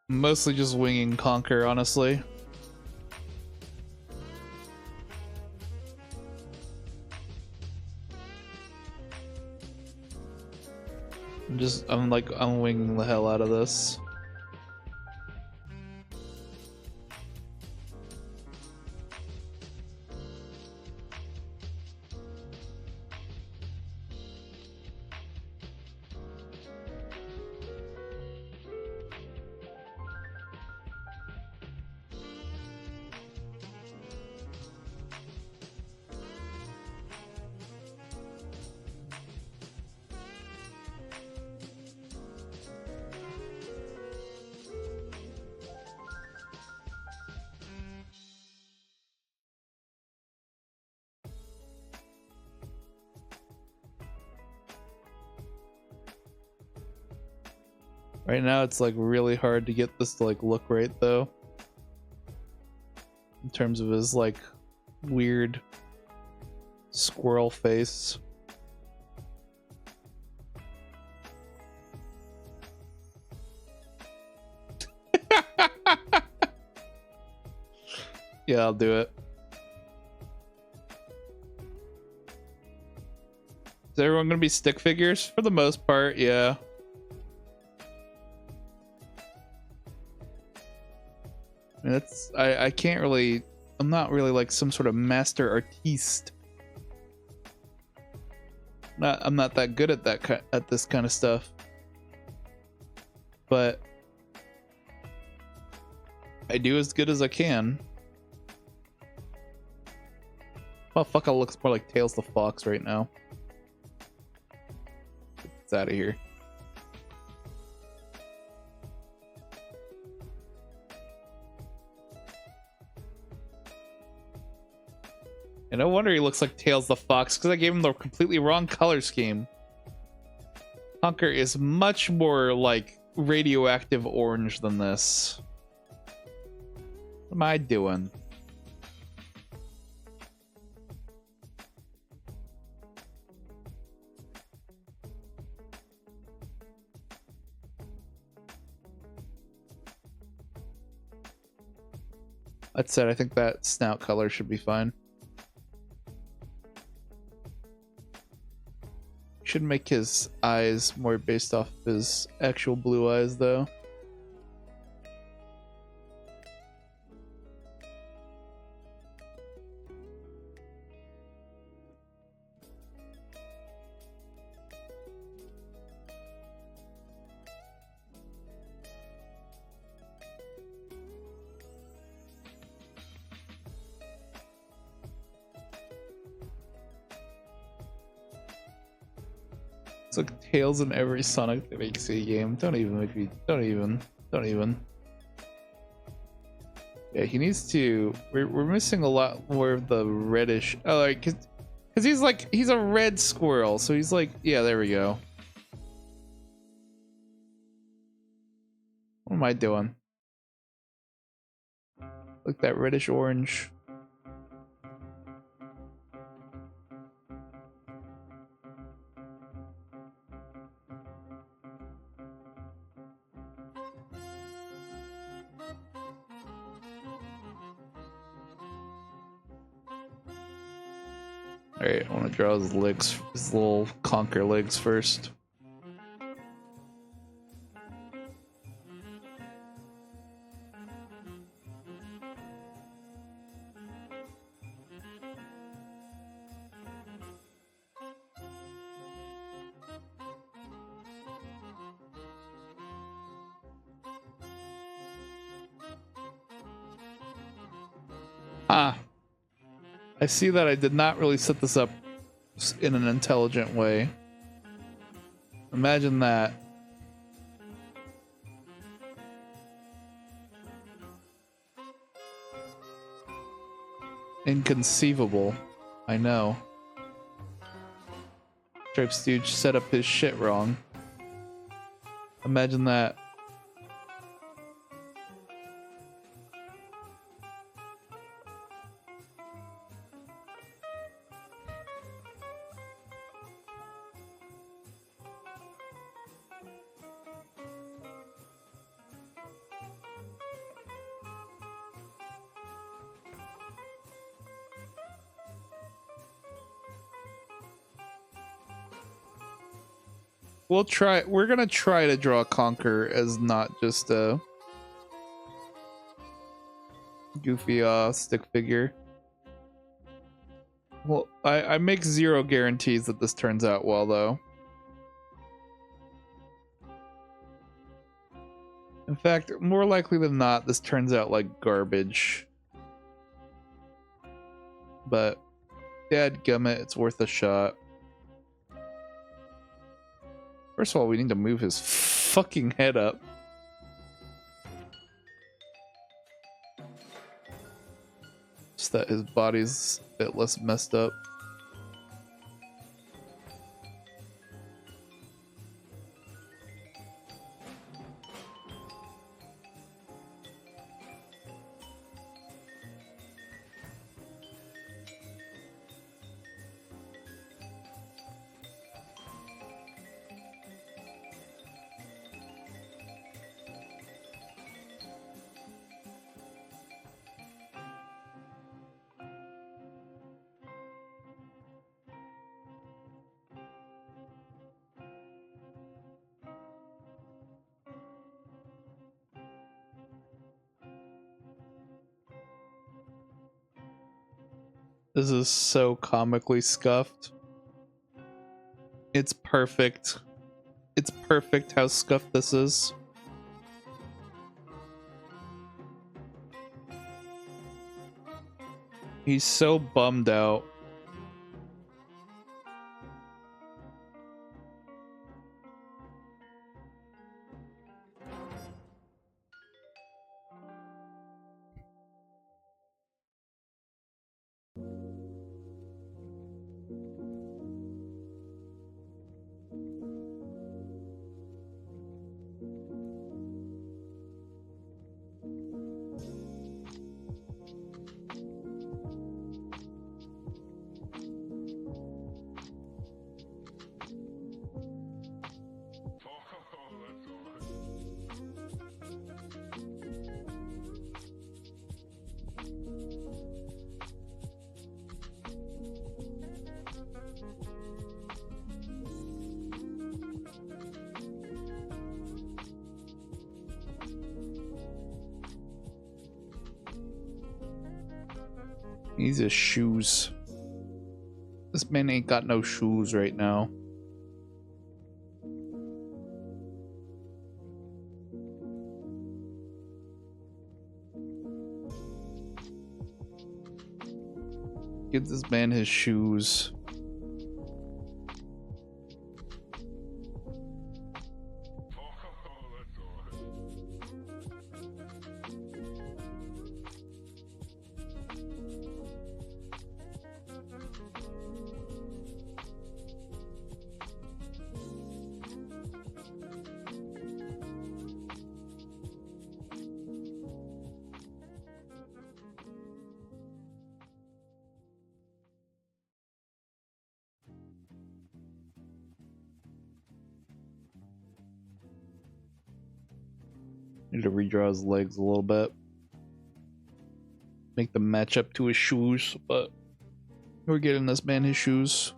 Mostly just winging Conquer, honestly. I'm winging the hell out of this. Right now it's like really hard to get this to like look right though. In terms of his like weird squirrel face. Yeah, I'll do it. Is everyone gonna be stick figures? For the most part, yeah. I mean, that's I can't really, I'm not really like some sort of master artiste. I'm not that good at at this kind of stuff. But I do as good as I can. Oh fuck, it looks more like Tails the Fox right now. It's out of here. And no wonder he looks like Tails the Fox, because I gave him the completely wrong color scheme. Conker is much more like radioactive orange than this. What am I doing? That said, I think that snout color should be fine. Should make his eyes more based off his actual blue eyes, though. It's like Tails in every Sonic the Hedgehog game. Don't even make me. Don't even. Yeah, he needs to. We're missing a lot more of the reddish. Oh, like, cause he's a red squirrel. So he's like, yeah, there we go. What am I doing? Like that reddish orange. Alright, I want to draw his legs, his little conker legs first. Ah. I see that I did not really set this up in an intelligent way. Imagine that. Inconceivable. I know. Stripe Stooge set up his shit wrong. Imagine that. We're gonna try to draw Conker as not just a goofy stick figure. Well, I make zero guarantees that this turns out well, though. In fact, more likely than not, this turns out like garbage. But dadgummit, it's worth a shot. First of all, we need to move his fucking head up. Just that his body's a bit less messed up. This is so comically scuffed. It's perfect. It's perfect how scuffed this is. He's so bummed out. Needs his shoes. This man ain't got no shoes right now. Give this man his shoes. Need to redraw his legs a little bit. Make them match up to his shoes, but we're getting this man his shoes.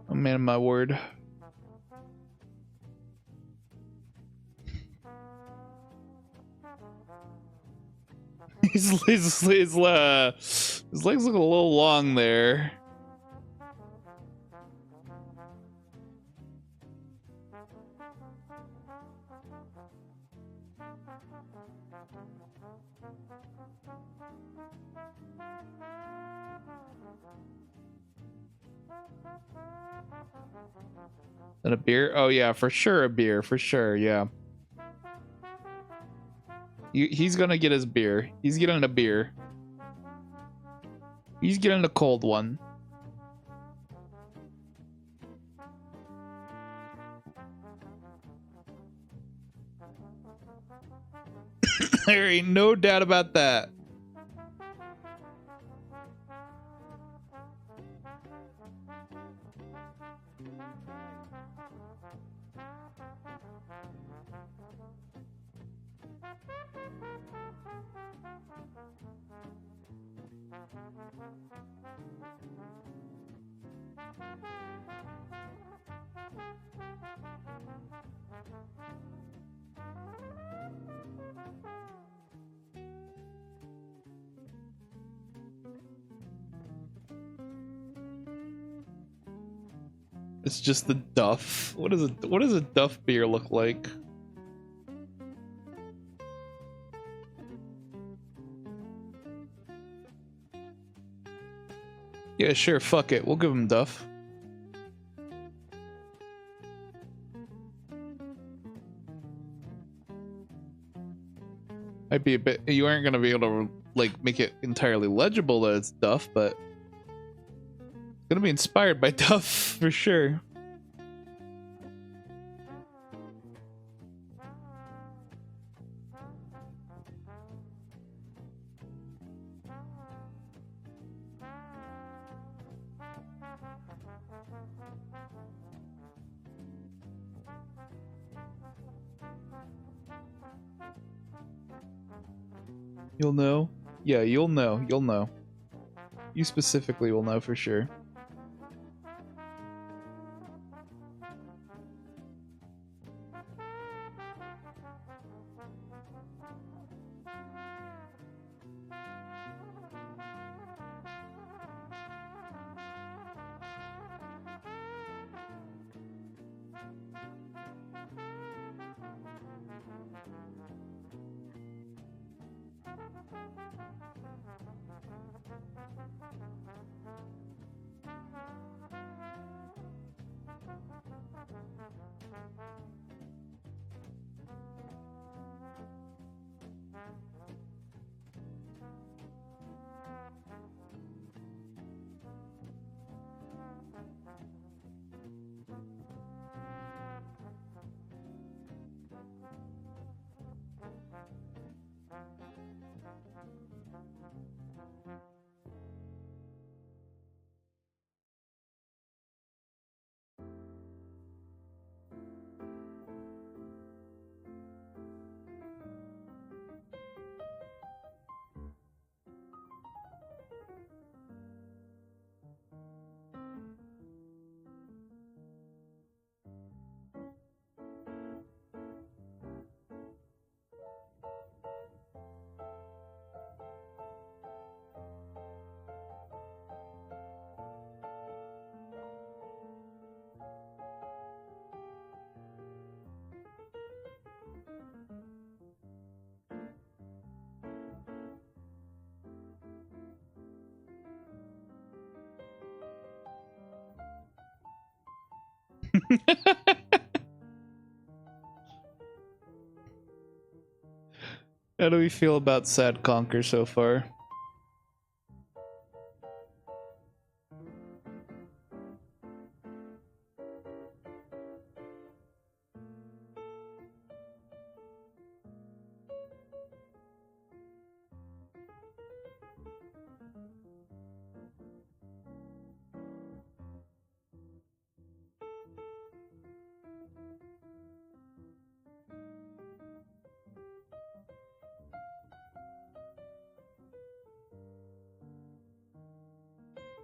A man of my word. His legs look a little long there. And a beer? Oh yeah, for sure a beer, for sure, yeah. He's gonna get his beer. He's getting a beer. He's getting a cold one. There ain't no doubt about that. It's just the Duff. What does a Duff beer look like? Yeah, sure, fuck it. We'll give him Duff. Might be a bit, you aren't gonna be able to like make it entirely legible that it's Duff, but it's gonna be inspired by Duff for sure. You'll know? Yeah, you'll know. You'll know. You specifically will know for sure. How do we feel about Sad Conquer so far?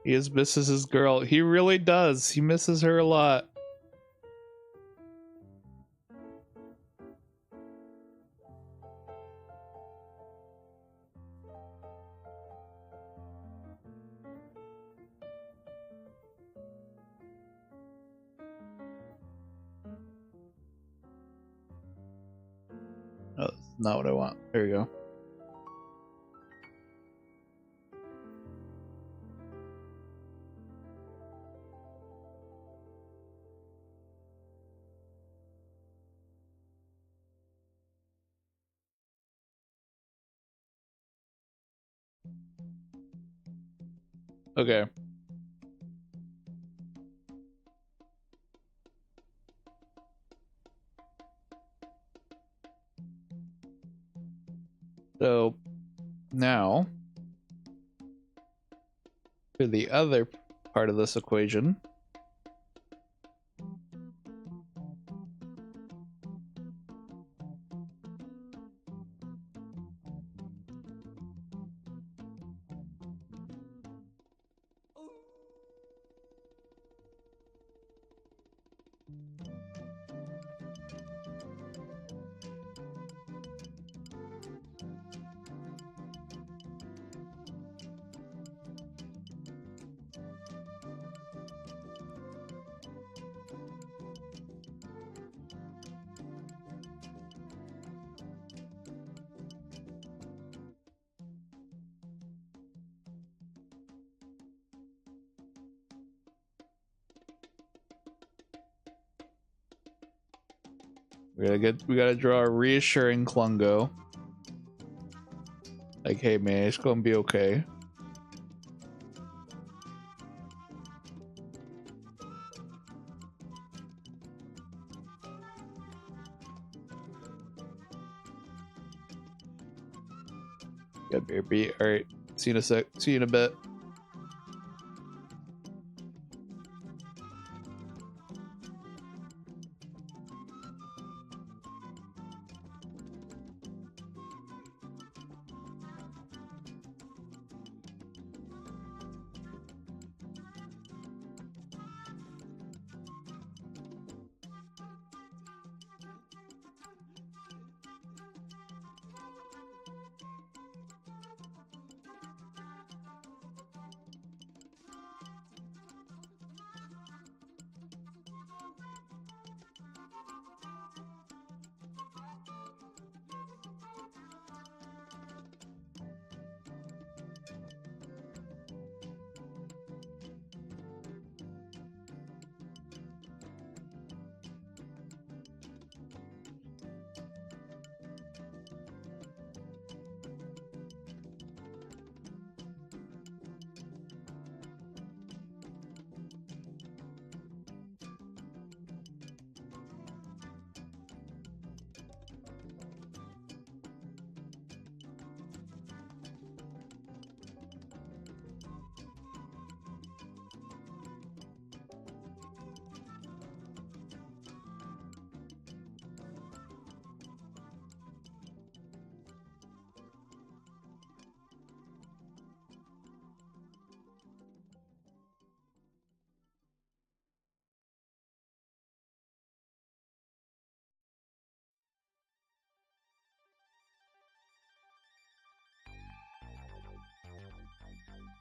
He just misses his girl. He really does. He misses her a lot. Oh, that's not what I want. There we go. Okay. So now to the other part of this equation. We gotta draw a reassuring Klungo. Like, hey man, it's gonna be okay. Got beer beat. Alright. See you in a sec. See you in a bit.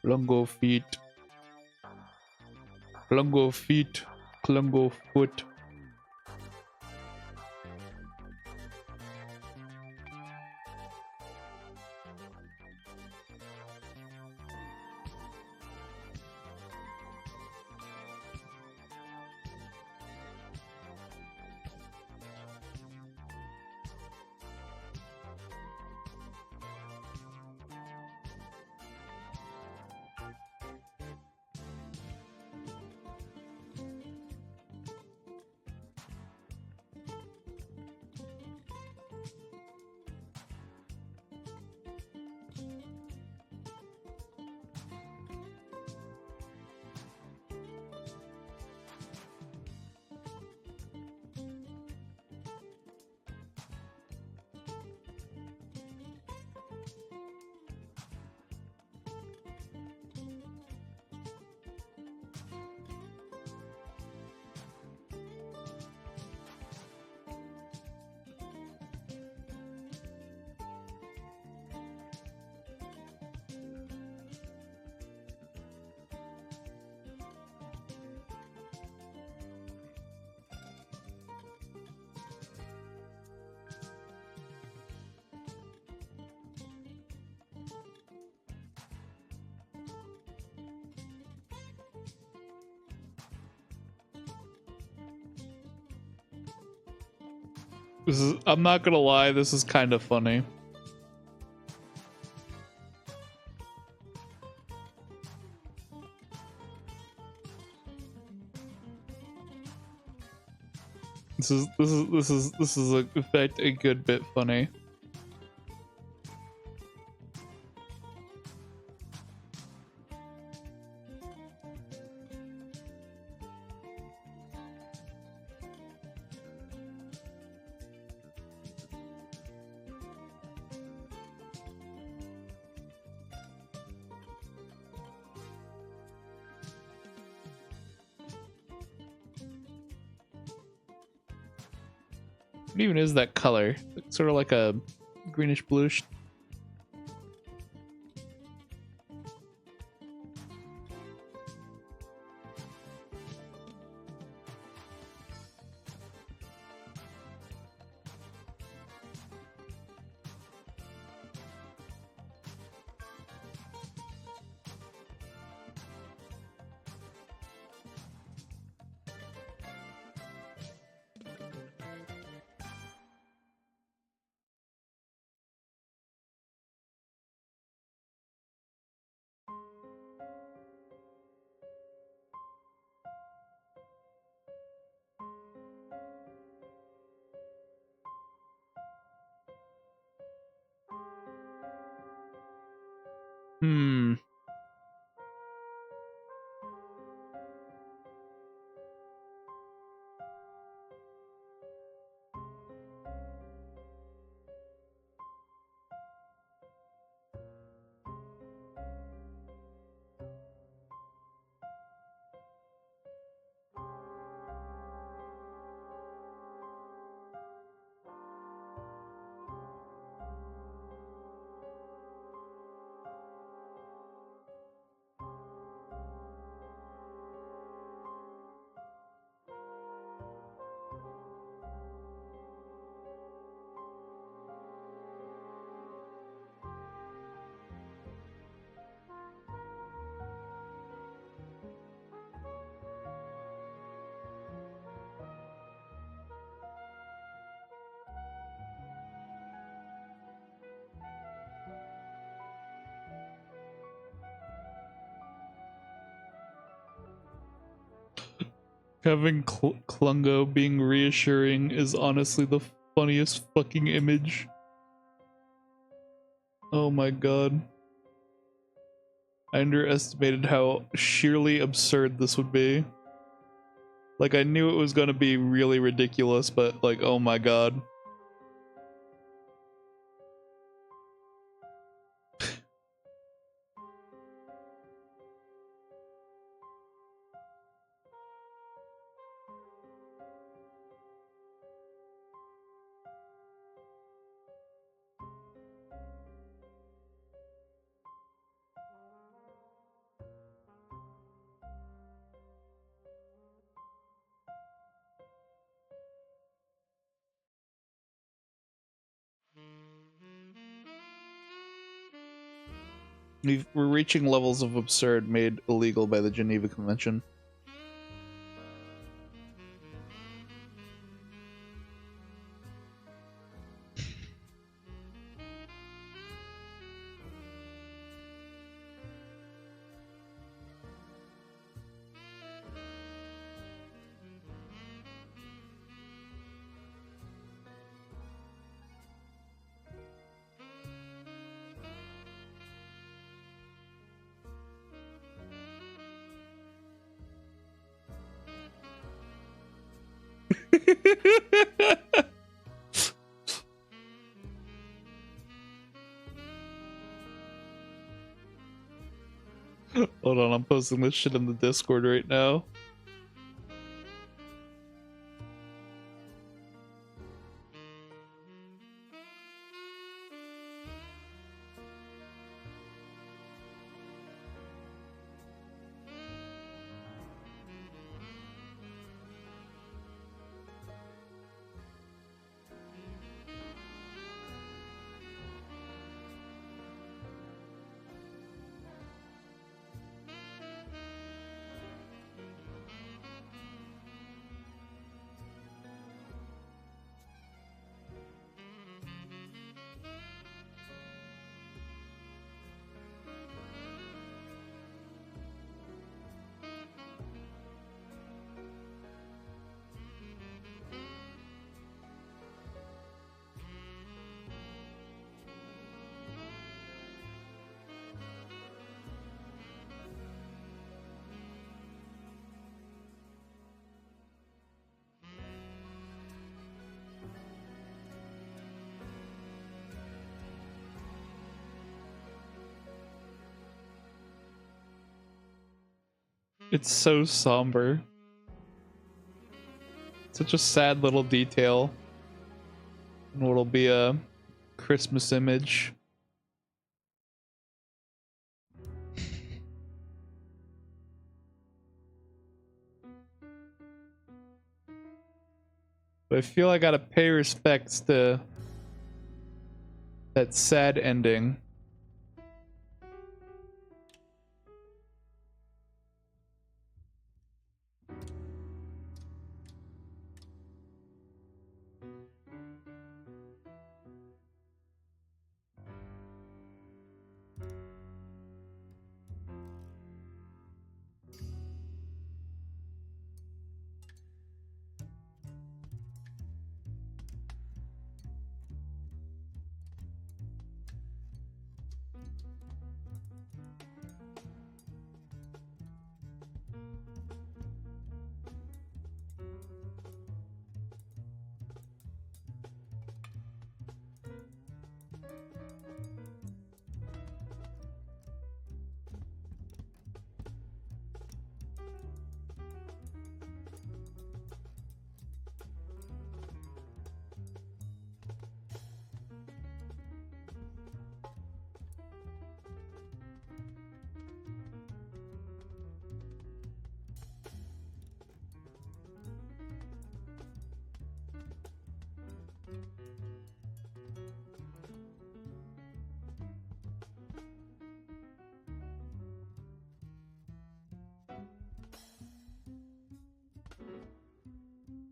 Klungo feet. Klungo feet. Klungo foot. I'm not gonna lie, this is kind of funny. This is in fact a good bit funny. What even is that color? It's sort of like a greenish bluish. Hmm. Having Klungo being reassuring is honestly the funniest fucking image. Oh my god. I underestimated how sheerly absurd this would be. Like, I knew it was gonna be really ridiculous, but like, oh my god. We're reaching levels of absurd made illegal by the Geneva Convention. Hold on, I'm posting this shit in the Discord right now. It's so somber. Such a sad little detail. And what'll be a Christmas image. But I feel I gotta pay respects to that sad ending.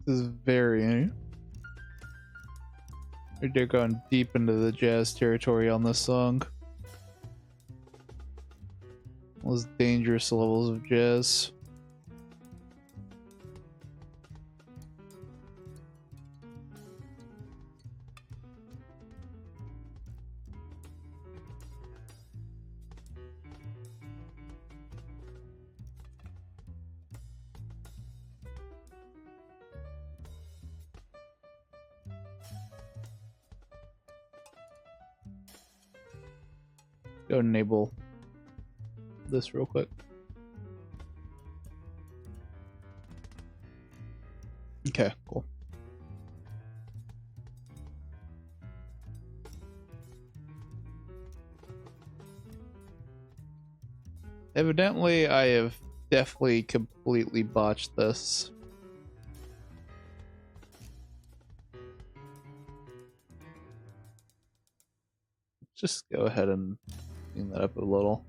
This is very... They're going deep into the jazz territory on this song. Those dangerous levels of jazz. Go enable this real quick. Okay, cool. Evidently, I have definitely completely botched this. Just go ahead and clean that up a little.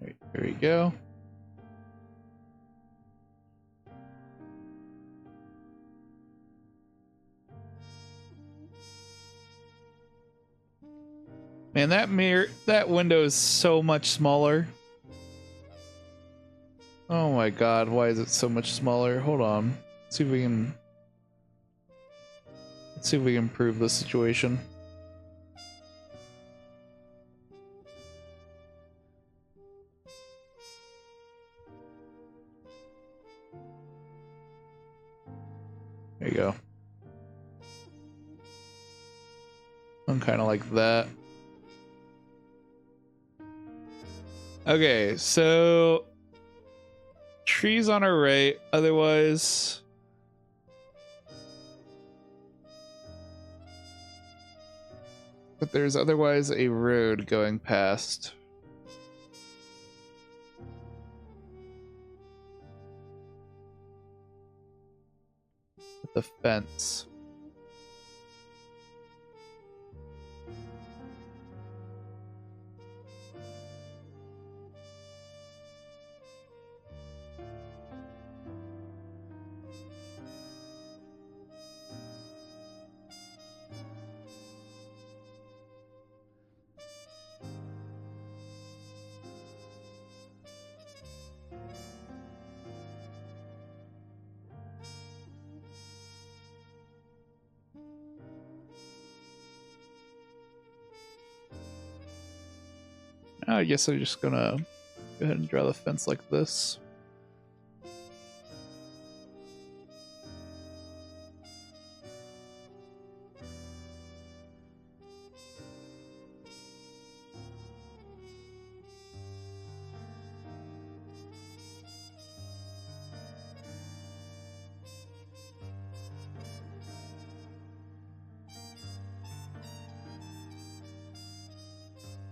Alright, there we go. Man, that window is so much smaller. Oh my god, why is it so much smaller? Hold on. Let's see if we can improve the situation. There you go. I'm kind of like that. Okay, so trees on our right, otherwise but there's otherwise a road going past. With the fence. I guess I'm just gonna go ahead and draw the fence like this.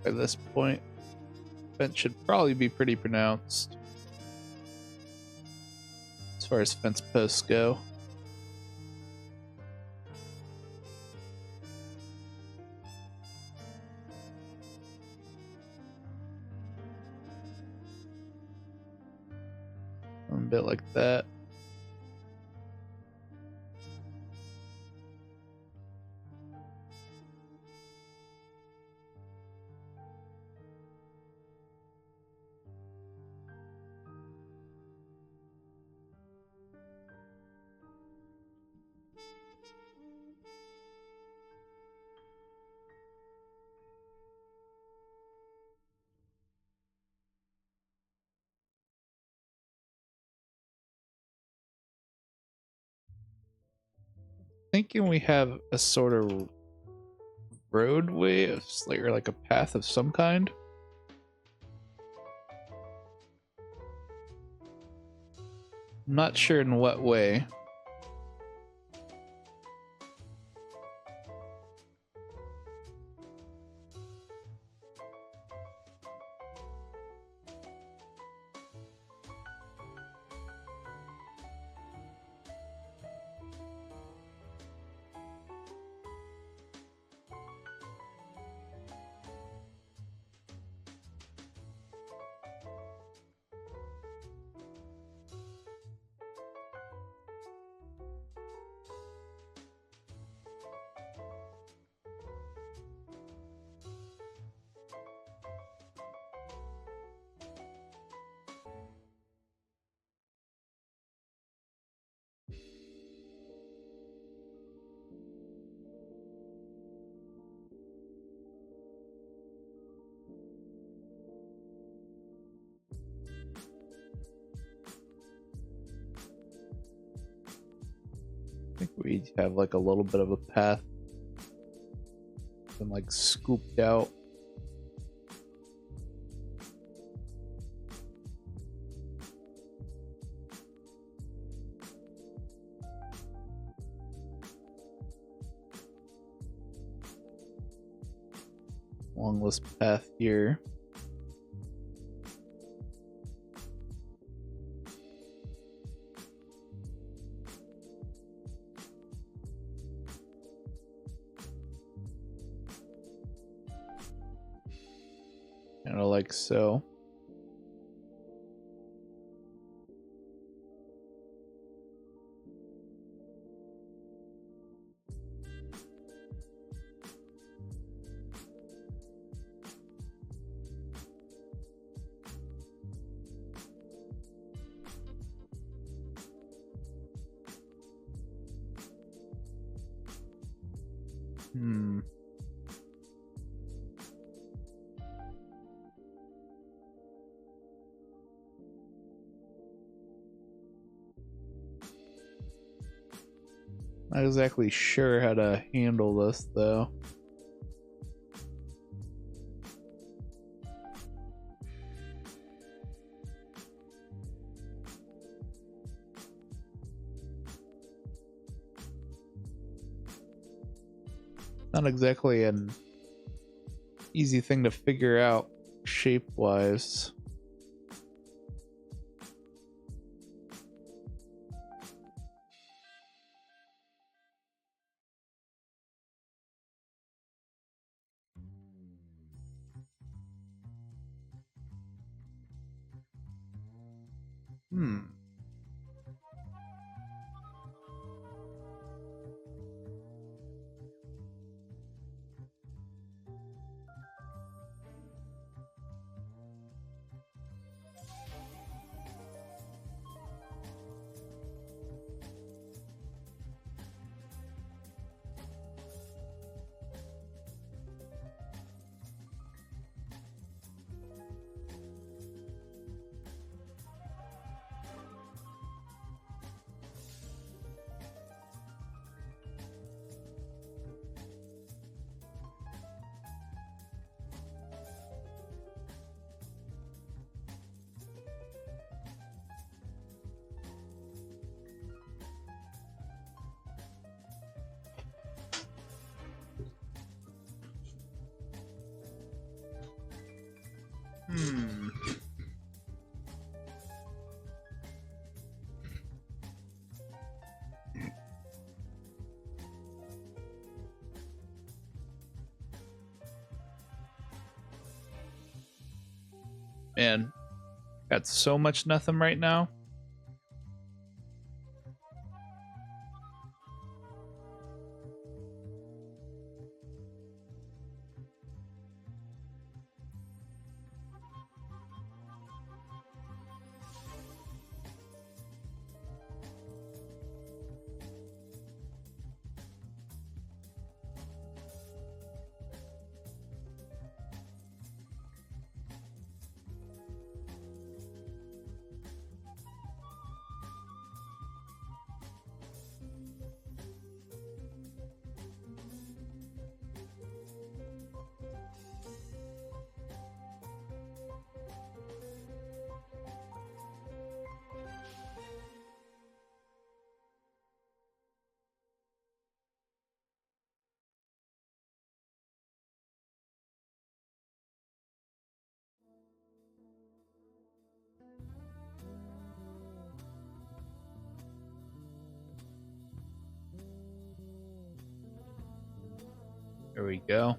By this point, fence should probably be pretty pronounced as far as fence posts go. A bit like that. Thinking we have a sort of roadway or like a path of some kind. I'm not sure in what way. I think we have like a little bit of a path and like scooped out. Along this path here. Kind of like so. Not exactly sure how to handle this though. Not exactly an easy thing to figure out shape-wise. Man, got so much nothing right now. There we go.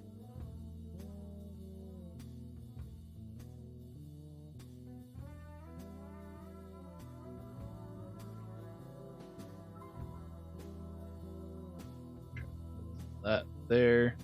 That there.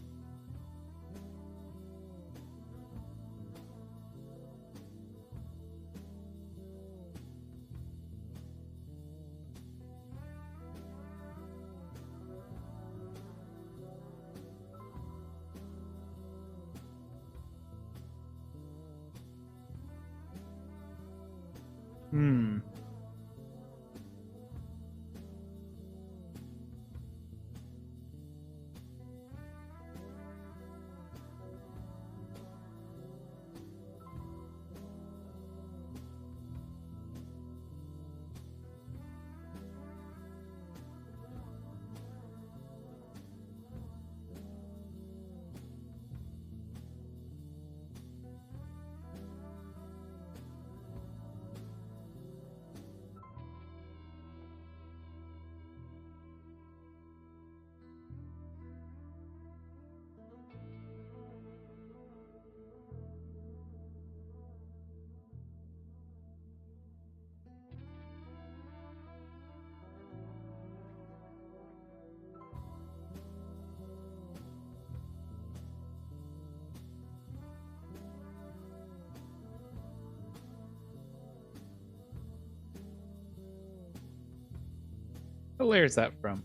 What layer is that from?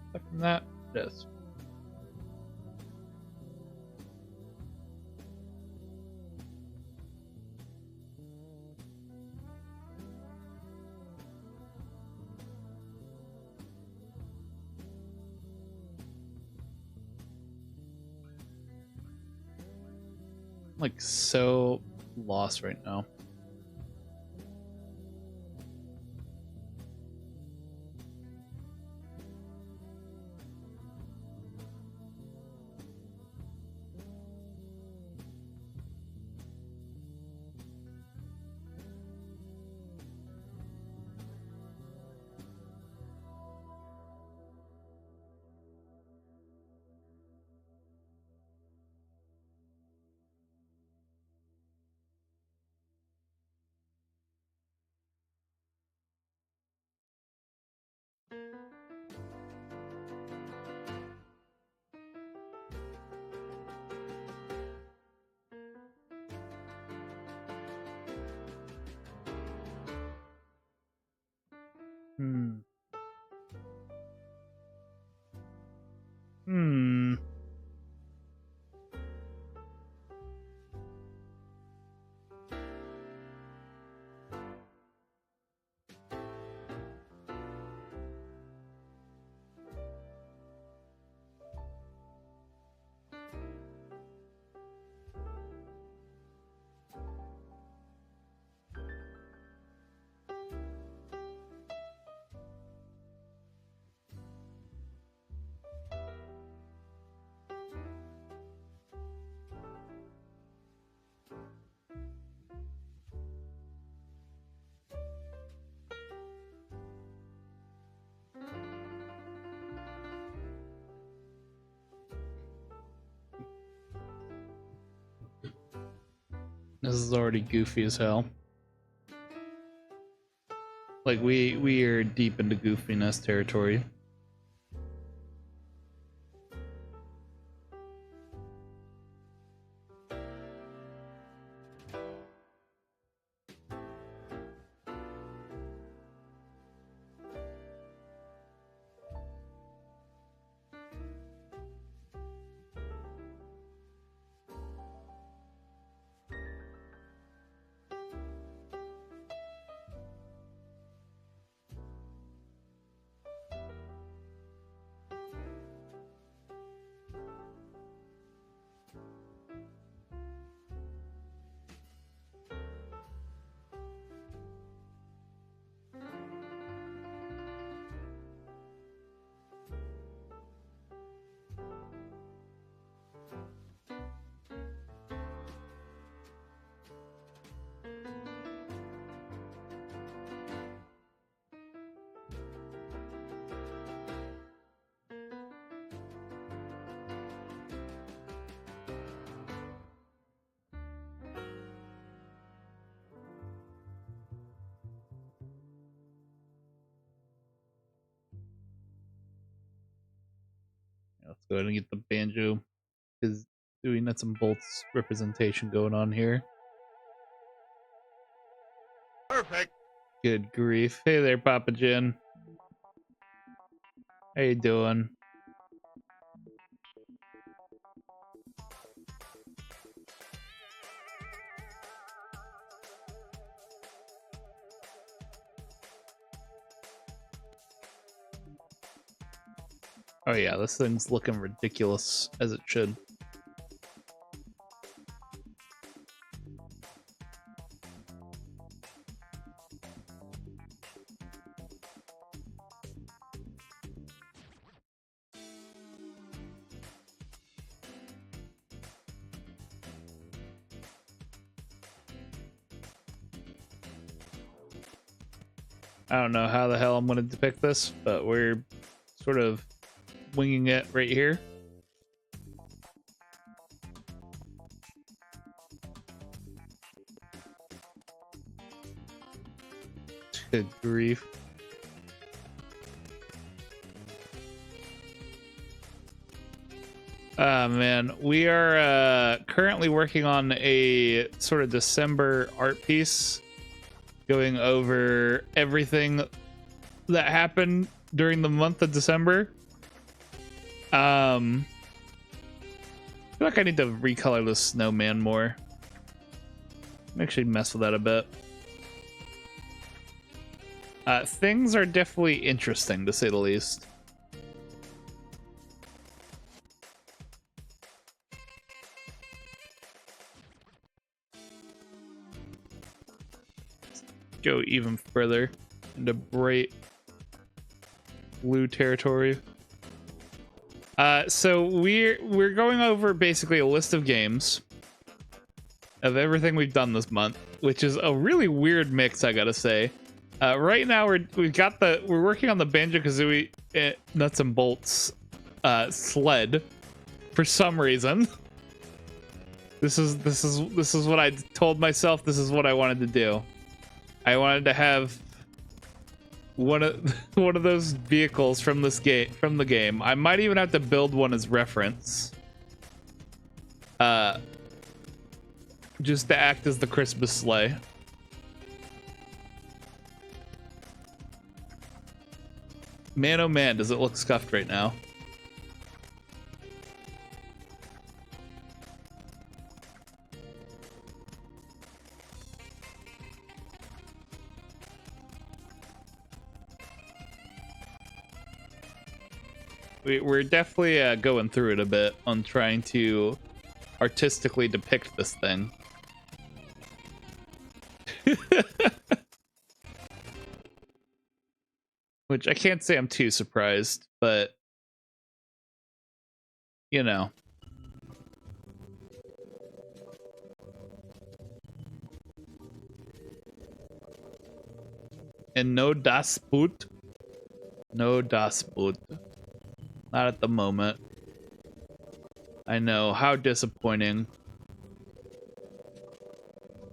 Is that from that? It is. I'm like so lost right now. Hmm. This is already goofy as hell. Like we are deep into goofiness territory. Let's go ahead and get the banjo, because doing nuts and bolts representation going on here. Perfect. Good grief. Hey there, Papa Jin. How you doing? Oh yeah, this thing's looking ridiculous, as it should. I don't know how the hell I'm going to depict this, but we're sort of winging it right here. Good grief. Man, we are currently working on a sort of December art piece, going over everything that happened during the month of December. I feel like I need to recolor the snowman more. Actually mess with that a bit. Things are definitely interesting, to say the least. Go even further into bright blue territory. So we're going over basically a list of games of everything we've done this month, which is a really weird mix, I gotta say. Right now we're working on the Banjo-Kazooie nuts and bolts sled for some reason. This is what I told myself. This is what I wanted to do. I wanted to have one of those vehicles from the game. I might even have to build one as reference. Just to act as the Christmas sleigh. Man, oh man, does it look scuffed right now. We're definitely going through it a bit on trying to artistically depict this thing. Which I can't say I'm too surprised, but you know. And no Das Boot. No Das Boot. Not at the moment. I know, how disappointing.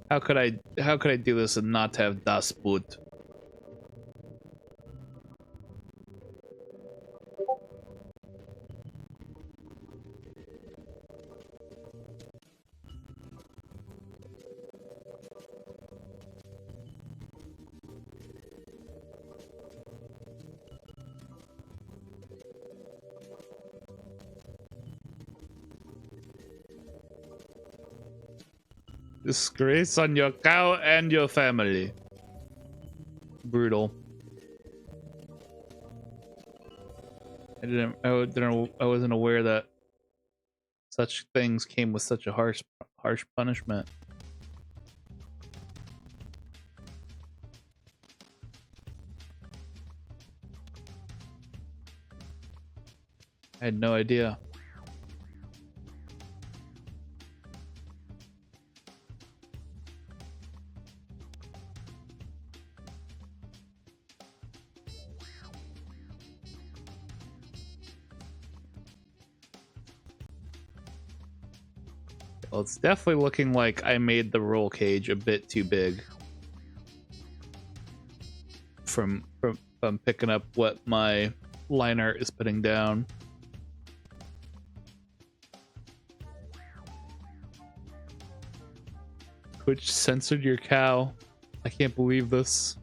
How could I do this and not have Das Boot? Disgrace on your cow and your family. Brutal. I wasn't aware that such things came with such a harsh punishment. I had no idea. Well, it's definitely looking like I made the roll cage a bit too big from picking up what my line art is putting down. Twitch censored your cow. I can't believe this.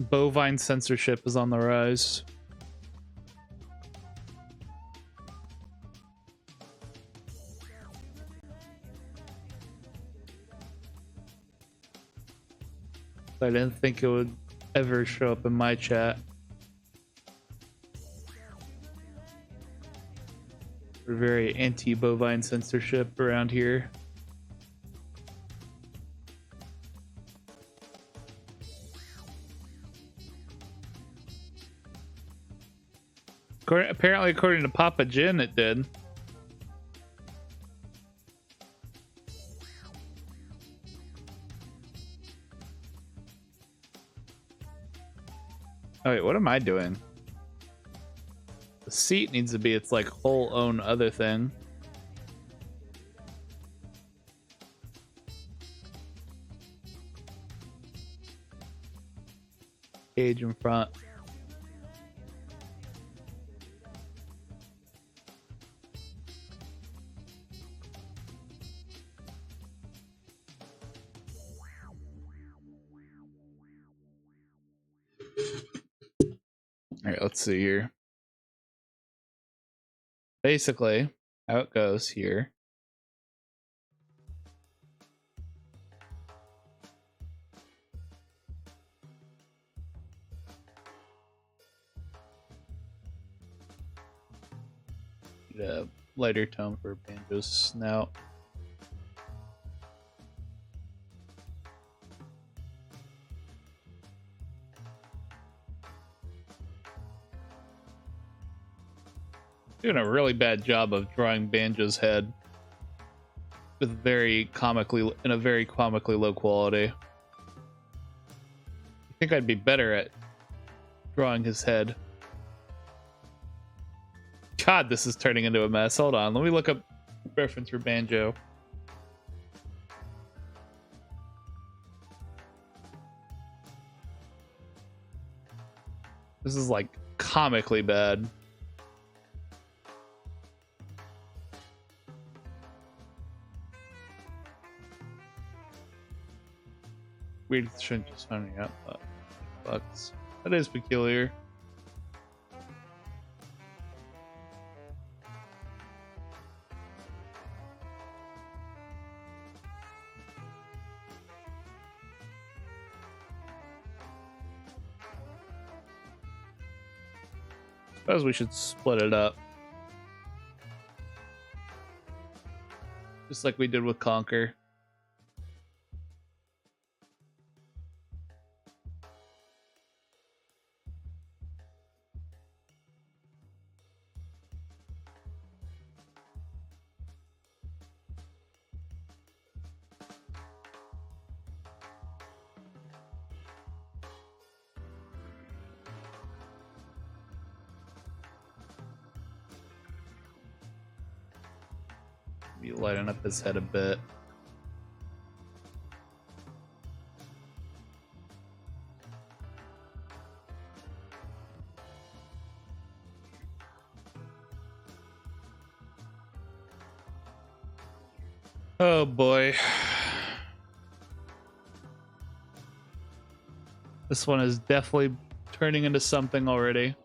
Bovine censorship is on the rise. I didn't think it would ever show up in my chat. We're very anti-bovine censorship around here. Apparently, according to Papa Jin, it did. Oh wait, what am I doing? The seat needs to be its like whole own other thing. Cage in front. All right, let's see here. Basically, how it goes here. Get a lighter tone for Banjo's snout. Doing a really bad job of drawing Banjo's head with in a very comically low quality. I think I'd be better at drawing his head. God, this is turning into a mess. Hold on, let me look up reference for Banjo. This is like comically bad. Weird shouldn't just finding out, but that is peculiar. Suppose we should split it up. Just like we did with Conquer. Be lighting up his head a bit. Oh boy. This one is definitely turning into something already.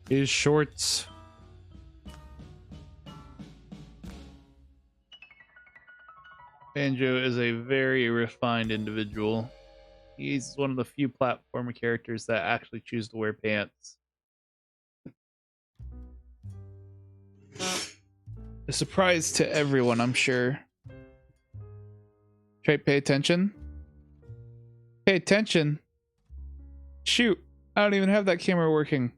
His shorts. Banjo is a very refined individual. He's one of the few platformer characters that actually choose to wear pants. A surprise to everyone, I'm sure. Try pay attention. Pay attention. Shoot, I don't even have that camera working.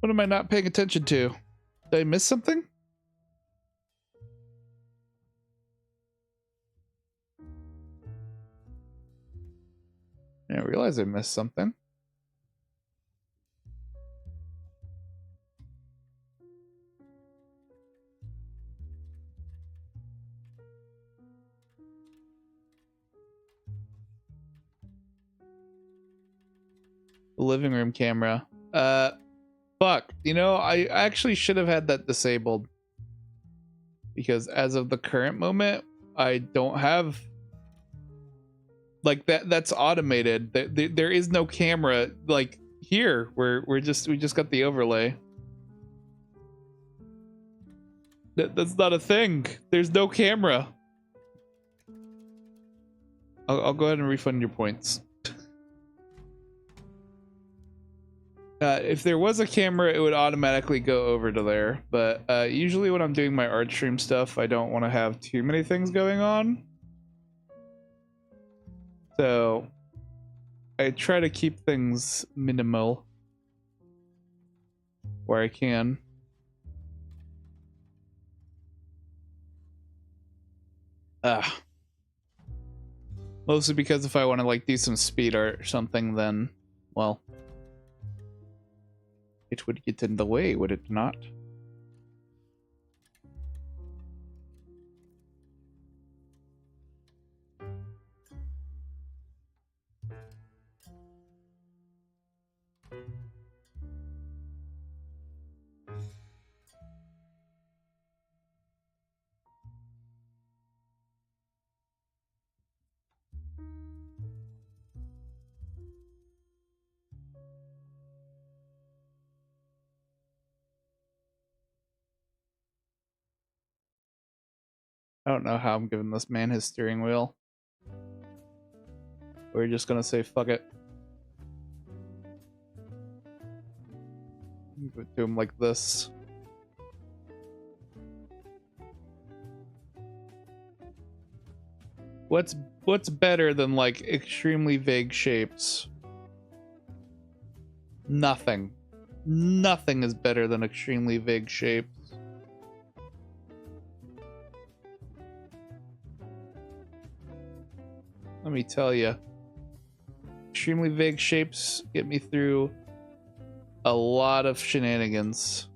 What am I not paying attention to? Did I miss something? I didn't realize I missed something. The living room camera. Fuck. You know, I actually should have had that disabled. Because as of the current moment, I don't have... Like, that's automated. There is no camera, like, here. We just got the overlay. That's not a thing. There's no camera. I'll go ahead and refund your points. If there was a camera, it would automatically go over to there. But usually when I'm doing my art stream stuff, I don't want to have too many things going on. So I try to keep things minimal where I can. Mostly because if I want to like do some speed art or something, then, well, it would get in the way, would it not? I don't know how I'm giving this man his steering wheel. We're just gonna say fuck it. Give it to him like this. What's better than like extremely vague shapes? Nothing. Nothing is better than extremely vague shapes. Let me tell you. Extremely vague shapes get me through a lot of shenanigans.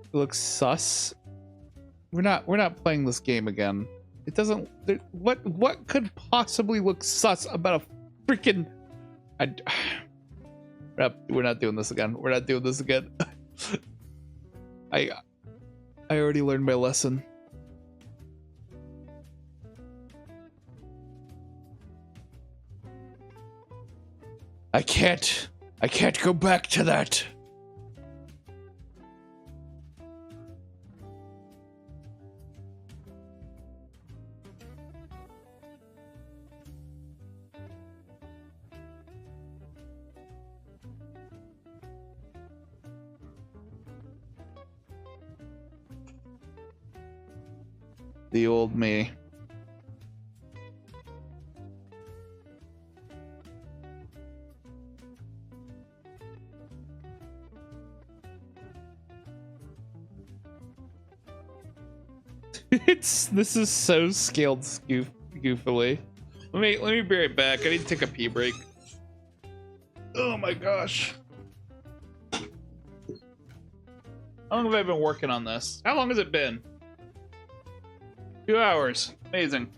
It looks sus. We're not playing this game again. It doesn't. What could possibly look sus about a freaking? We're not doing this again. We're not doing this again. I already learned my lesson. I can't go back to that. The old me. This is so scaled goofily. Let me be right back. I need to take a pee break. Oh my gosh. How long have I been working on this? How long has it been? 2 hours. Amazing.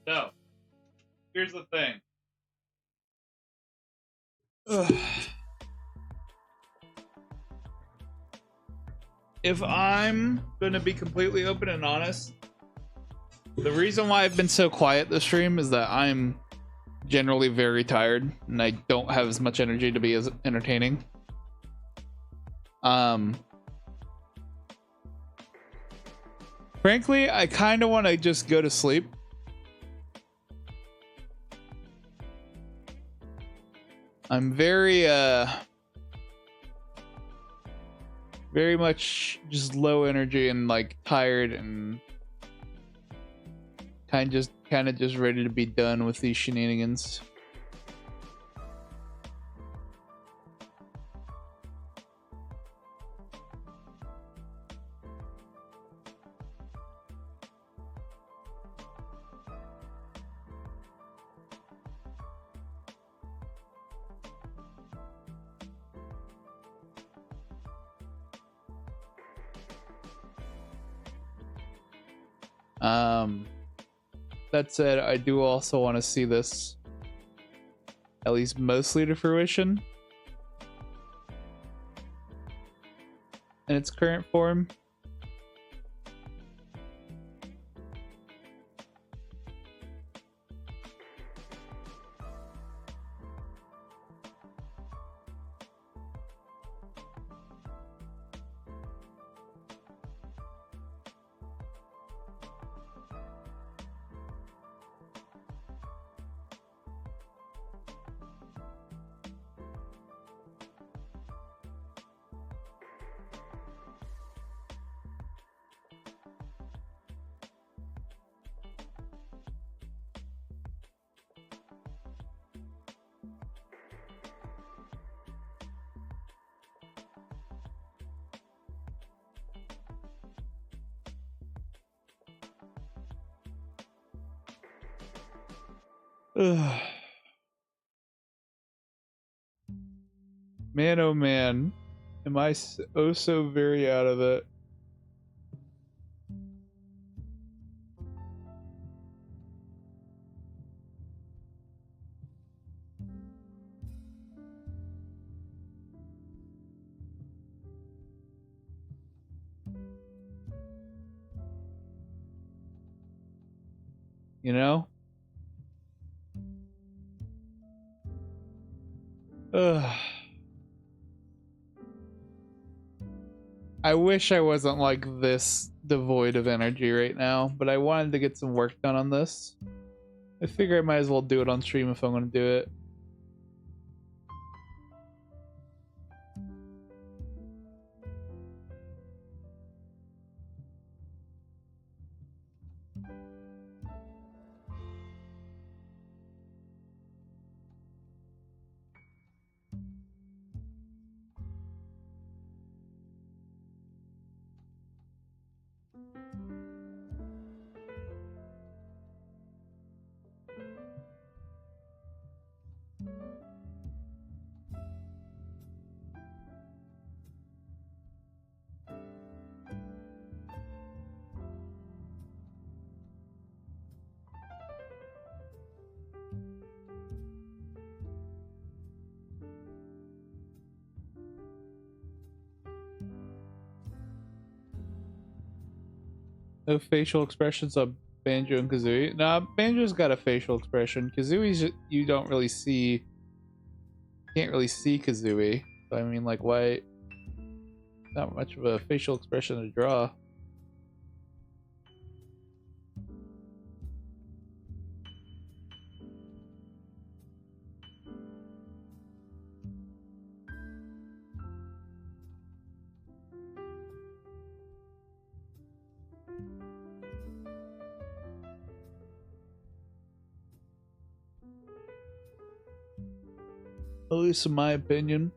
So, here's the thing. Ugh. If I'm gonna be completely open and honest, the reason why I've been so quiet this stream is that I'm generally very tired and I don't have as much energy to be as entertaining. Frankly, I kind of want to just go to sleep. I'm very much just low energy and like tired and kind of just ready to be done with these shenanigans. That said, I do also want to see this at least mostly to fruition in its current form. Ugh. Man, oh man, am I oh so very out of it. You know? Ugh. I wish I wasn't like this devoid of energy right now, but I wanted to get some work done on this. I figure I might as well do it on stream if I'm going to do it. No facial expressions on Banjo and Kazooie. Nah, Banjo's got a facial expression. Kazooie's you don't really see. Can't really see Kazooie. So I mean, like, why? Not much of a facial expression to draw. At least in my opinion.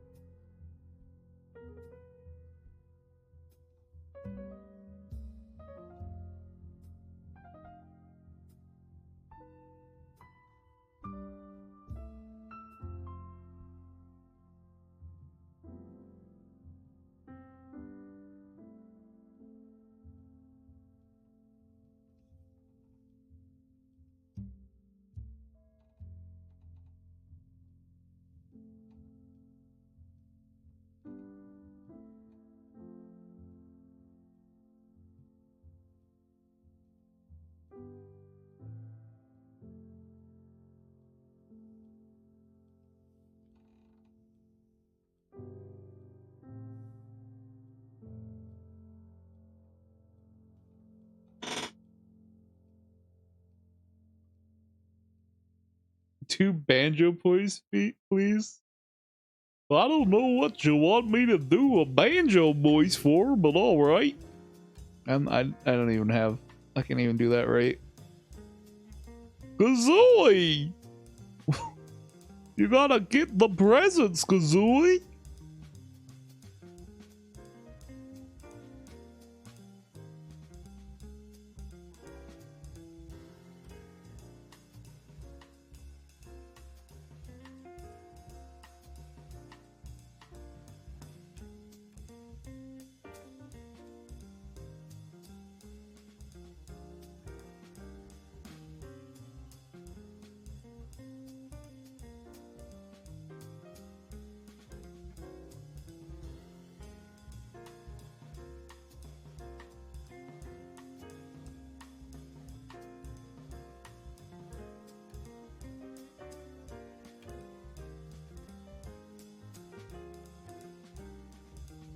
Two Banjo please. I don't know what you want me to do a Banjo voice for, but all right. I don't even have. I can't even do that right. Kazooie, you gotta get the presents, Kazooie.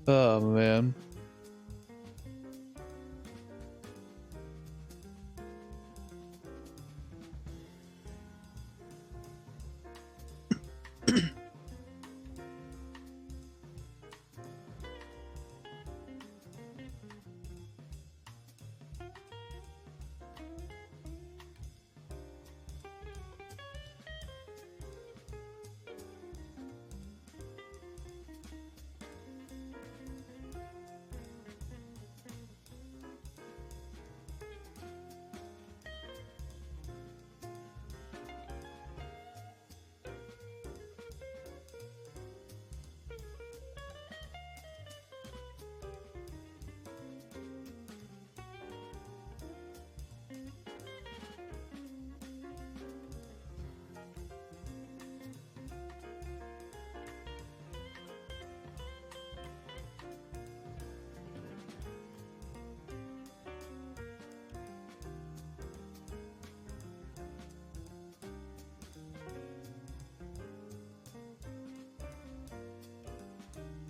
Oh man.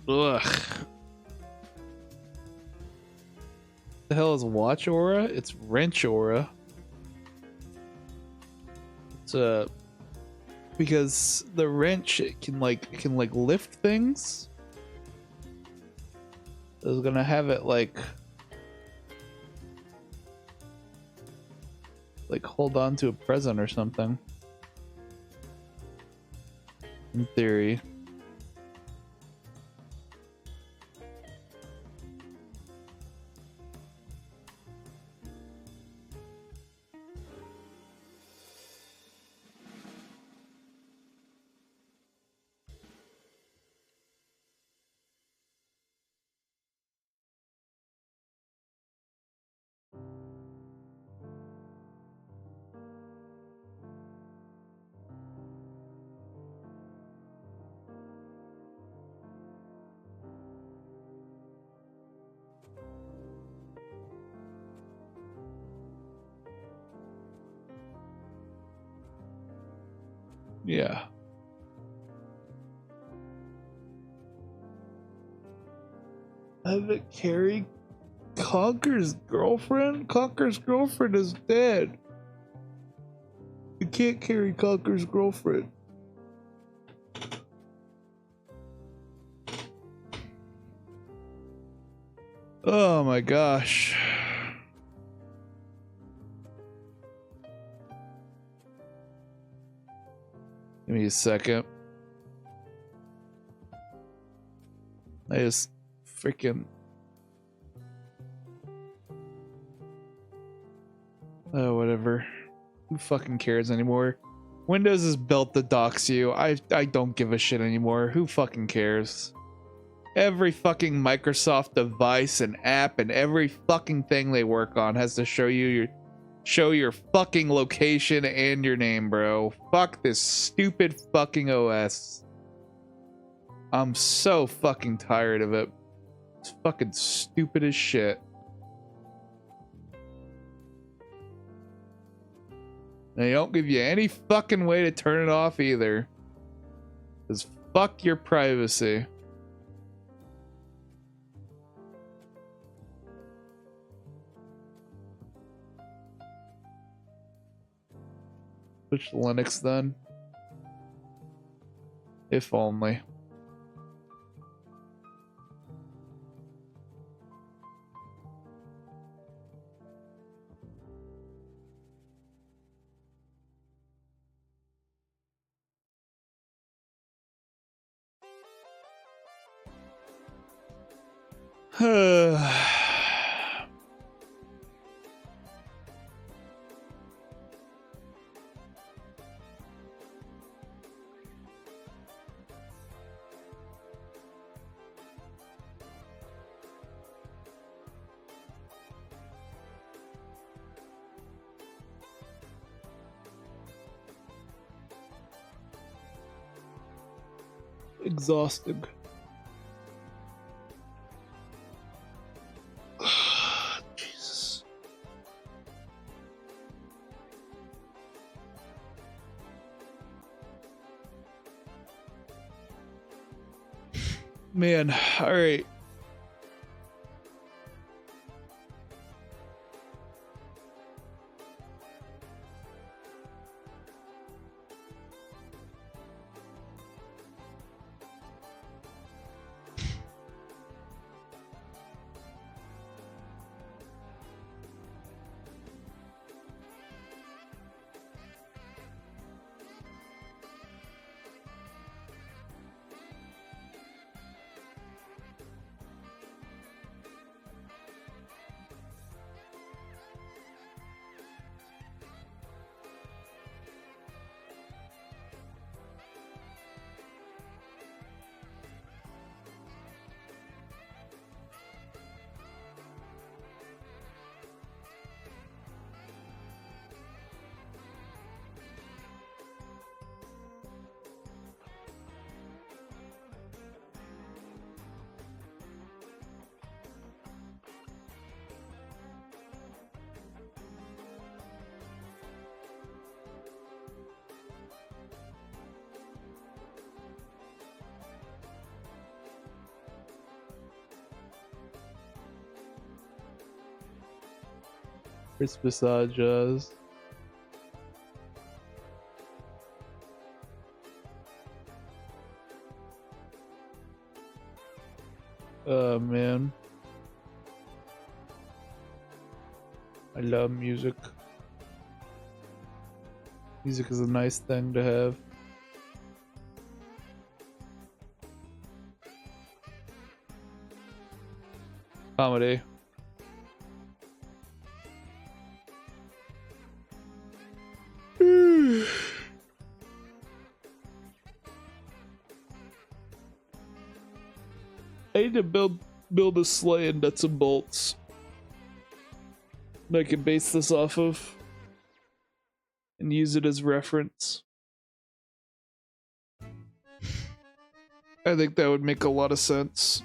Ugh. The hell is watch aura? It's wrench aura. It's because the wrench can lift things. I was gonna have it like hold on to a present or something. In theory. Yeah. Have it carry Conker's girlfriend? Conker's girlfriend is dead. You can't carry Conker's girlfriend. Oh my gosh. Give me a second. I just freaking... Oh, whatever. Who fucking cares anymore? Windows is built to dox you. I don't give a shit anymore. Who fucking cares? Every fucking Microsoft device and app and every fucking thing they work on has to show your fucking location and your name, bro. Fuck this stupid fucking OS. I'm so fucking tired of it. It's fucking stupid as shit. They don't give you any fucking way to turn it off either. Because fuck your privacy. Switch to Linux then. If only. Exhausting. Jesus. Man, all right. Christmas jazz. Oh man, I love music. Music is a nice thing to have. Comedy. I need to build a sleigh and nuts and bolts that I can base this off of and use it as reference. I think that would make a lot of sense.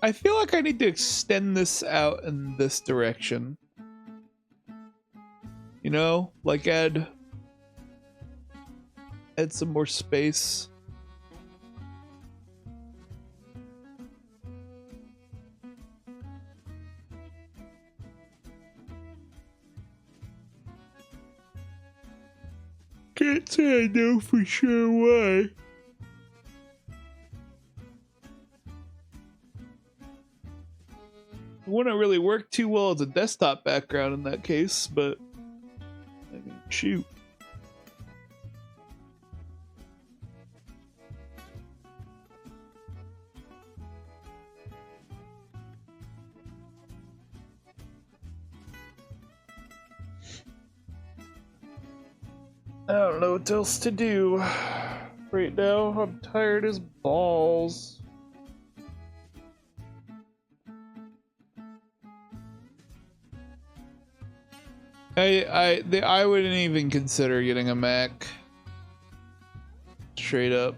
I feel like I need to extend this out in this direction. You know, like add some more space. Can't say I know for sure why. It wouldn't really work too well as a desktop background in that case, but I mean, shoot. I don't know what else to do. Right now, I'm tired as balls. I wouldn't even consider getting a Mac. Straight up.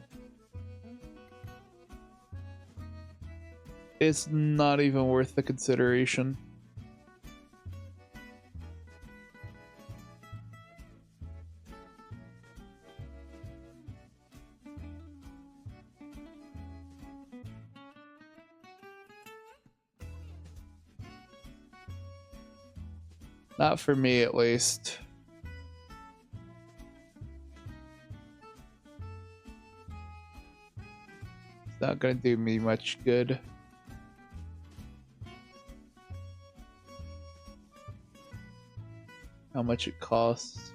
It's not even worth the consideration. Not for me, at least. It's not gonna do me much good. How much it costs.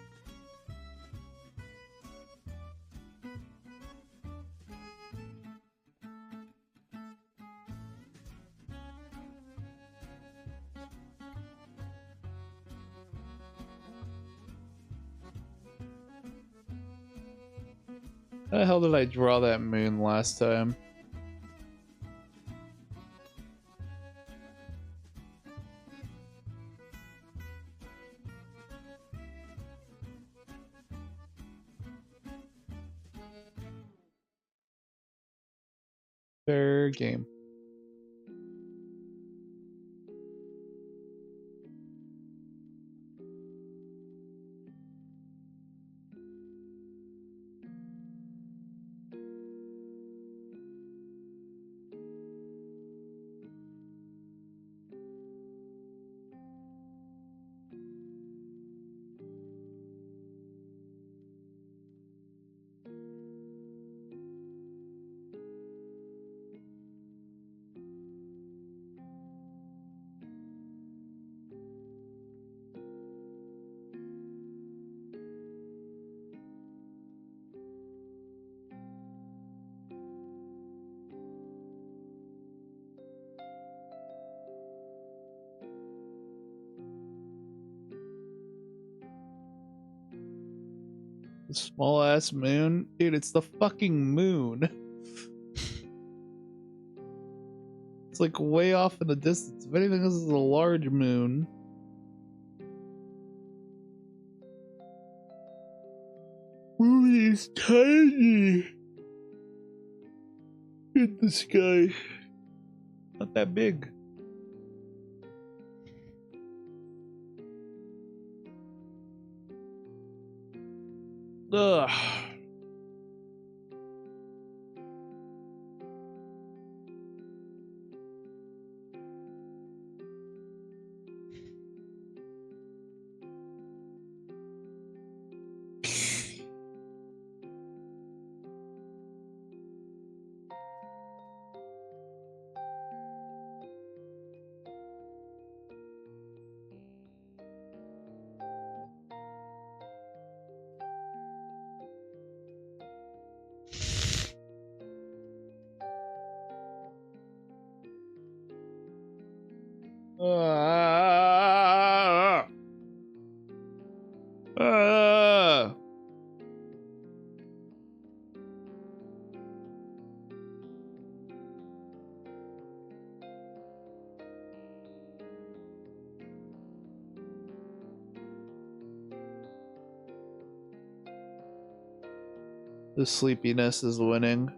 How the hell did I draw that moon last time? Fair game. The small ass moon? Dude, it's the fucking moon. It's like way off in the distance. If anything, this is a large moon. Moon is tiny. in the sky. Not that big. Ugh. The sleepiness is winning.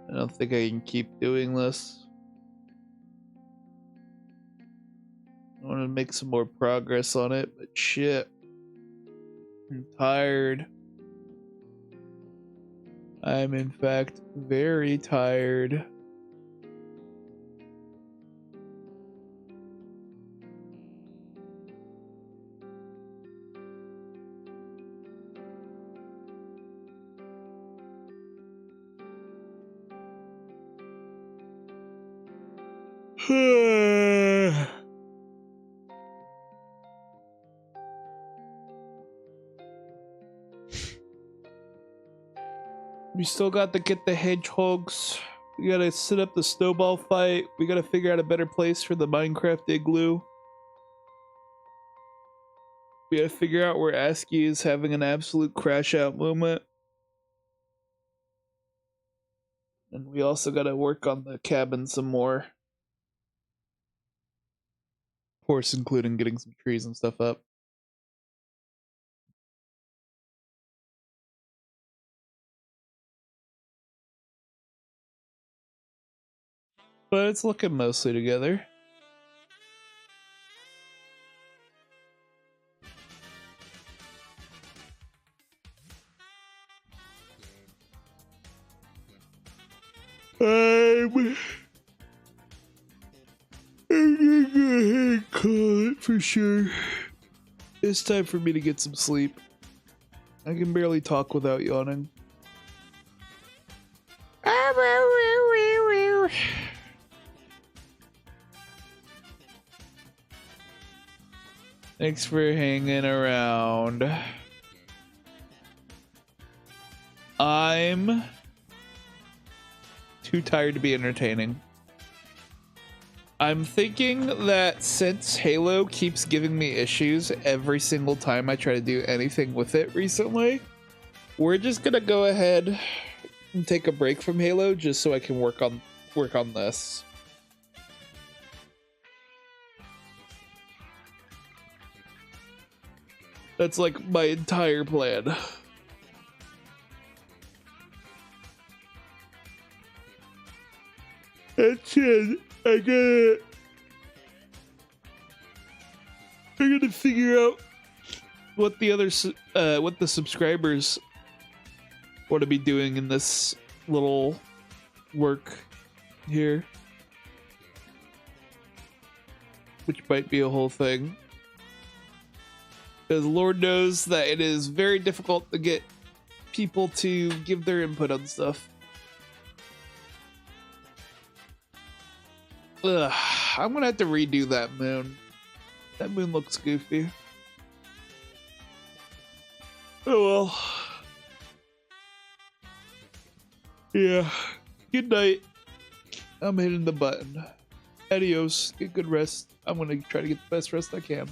I don't think I can keep doing this. I want to make some more progress on it, but shit. I'm tired. I'm in fact very tired. We still got to get the hedgehogs. We gotta set up the snowball fight. We gotta figure out a better place for the Minecraft igloo. We gotta figure out where ASCII is having an absolute crash out moment. And we also gotta work on the cabin some more. Of course, including getting some trees and stuff up. But it's looking mostly together. I'm gonna go ahead and call it for sure. It's time for me to get some sleep. I can barely talk without yawning. Thanks for hanging around. I'm too tired to be entertaining. I'm thinking that since Halo keeps giving me issues every single time I try to do anything with it recently, we're just gonna go ahead and take a break from Halo just so I can work on this. That's like my entire plan. That's it. I'm gonna figure out what the subscribers want to be doing in this little work here, which might be a whole thing. Because Lord knows that it is very difficult to get people to give their input on stuff. Ugh, I'm gonna have to redo that moon. That moon looks goofy. Oh well. Yeah. Good night. I'm hitting the button. Adios. Get good rest. I'm gonna try to get the best rest I can.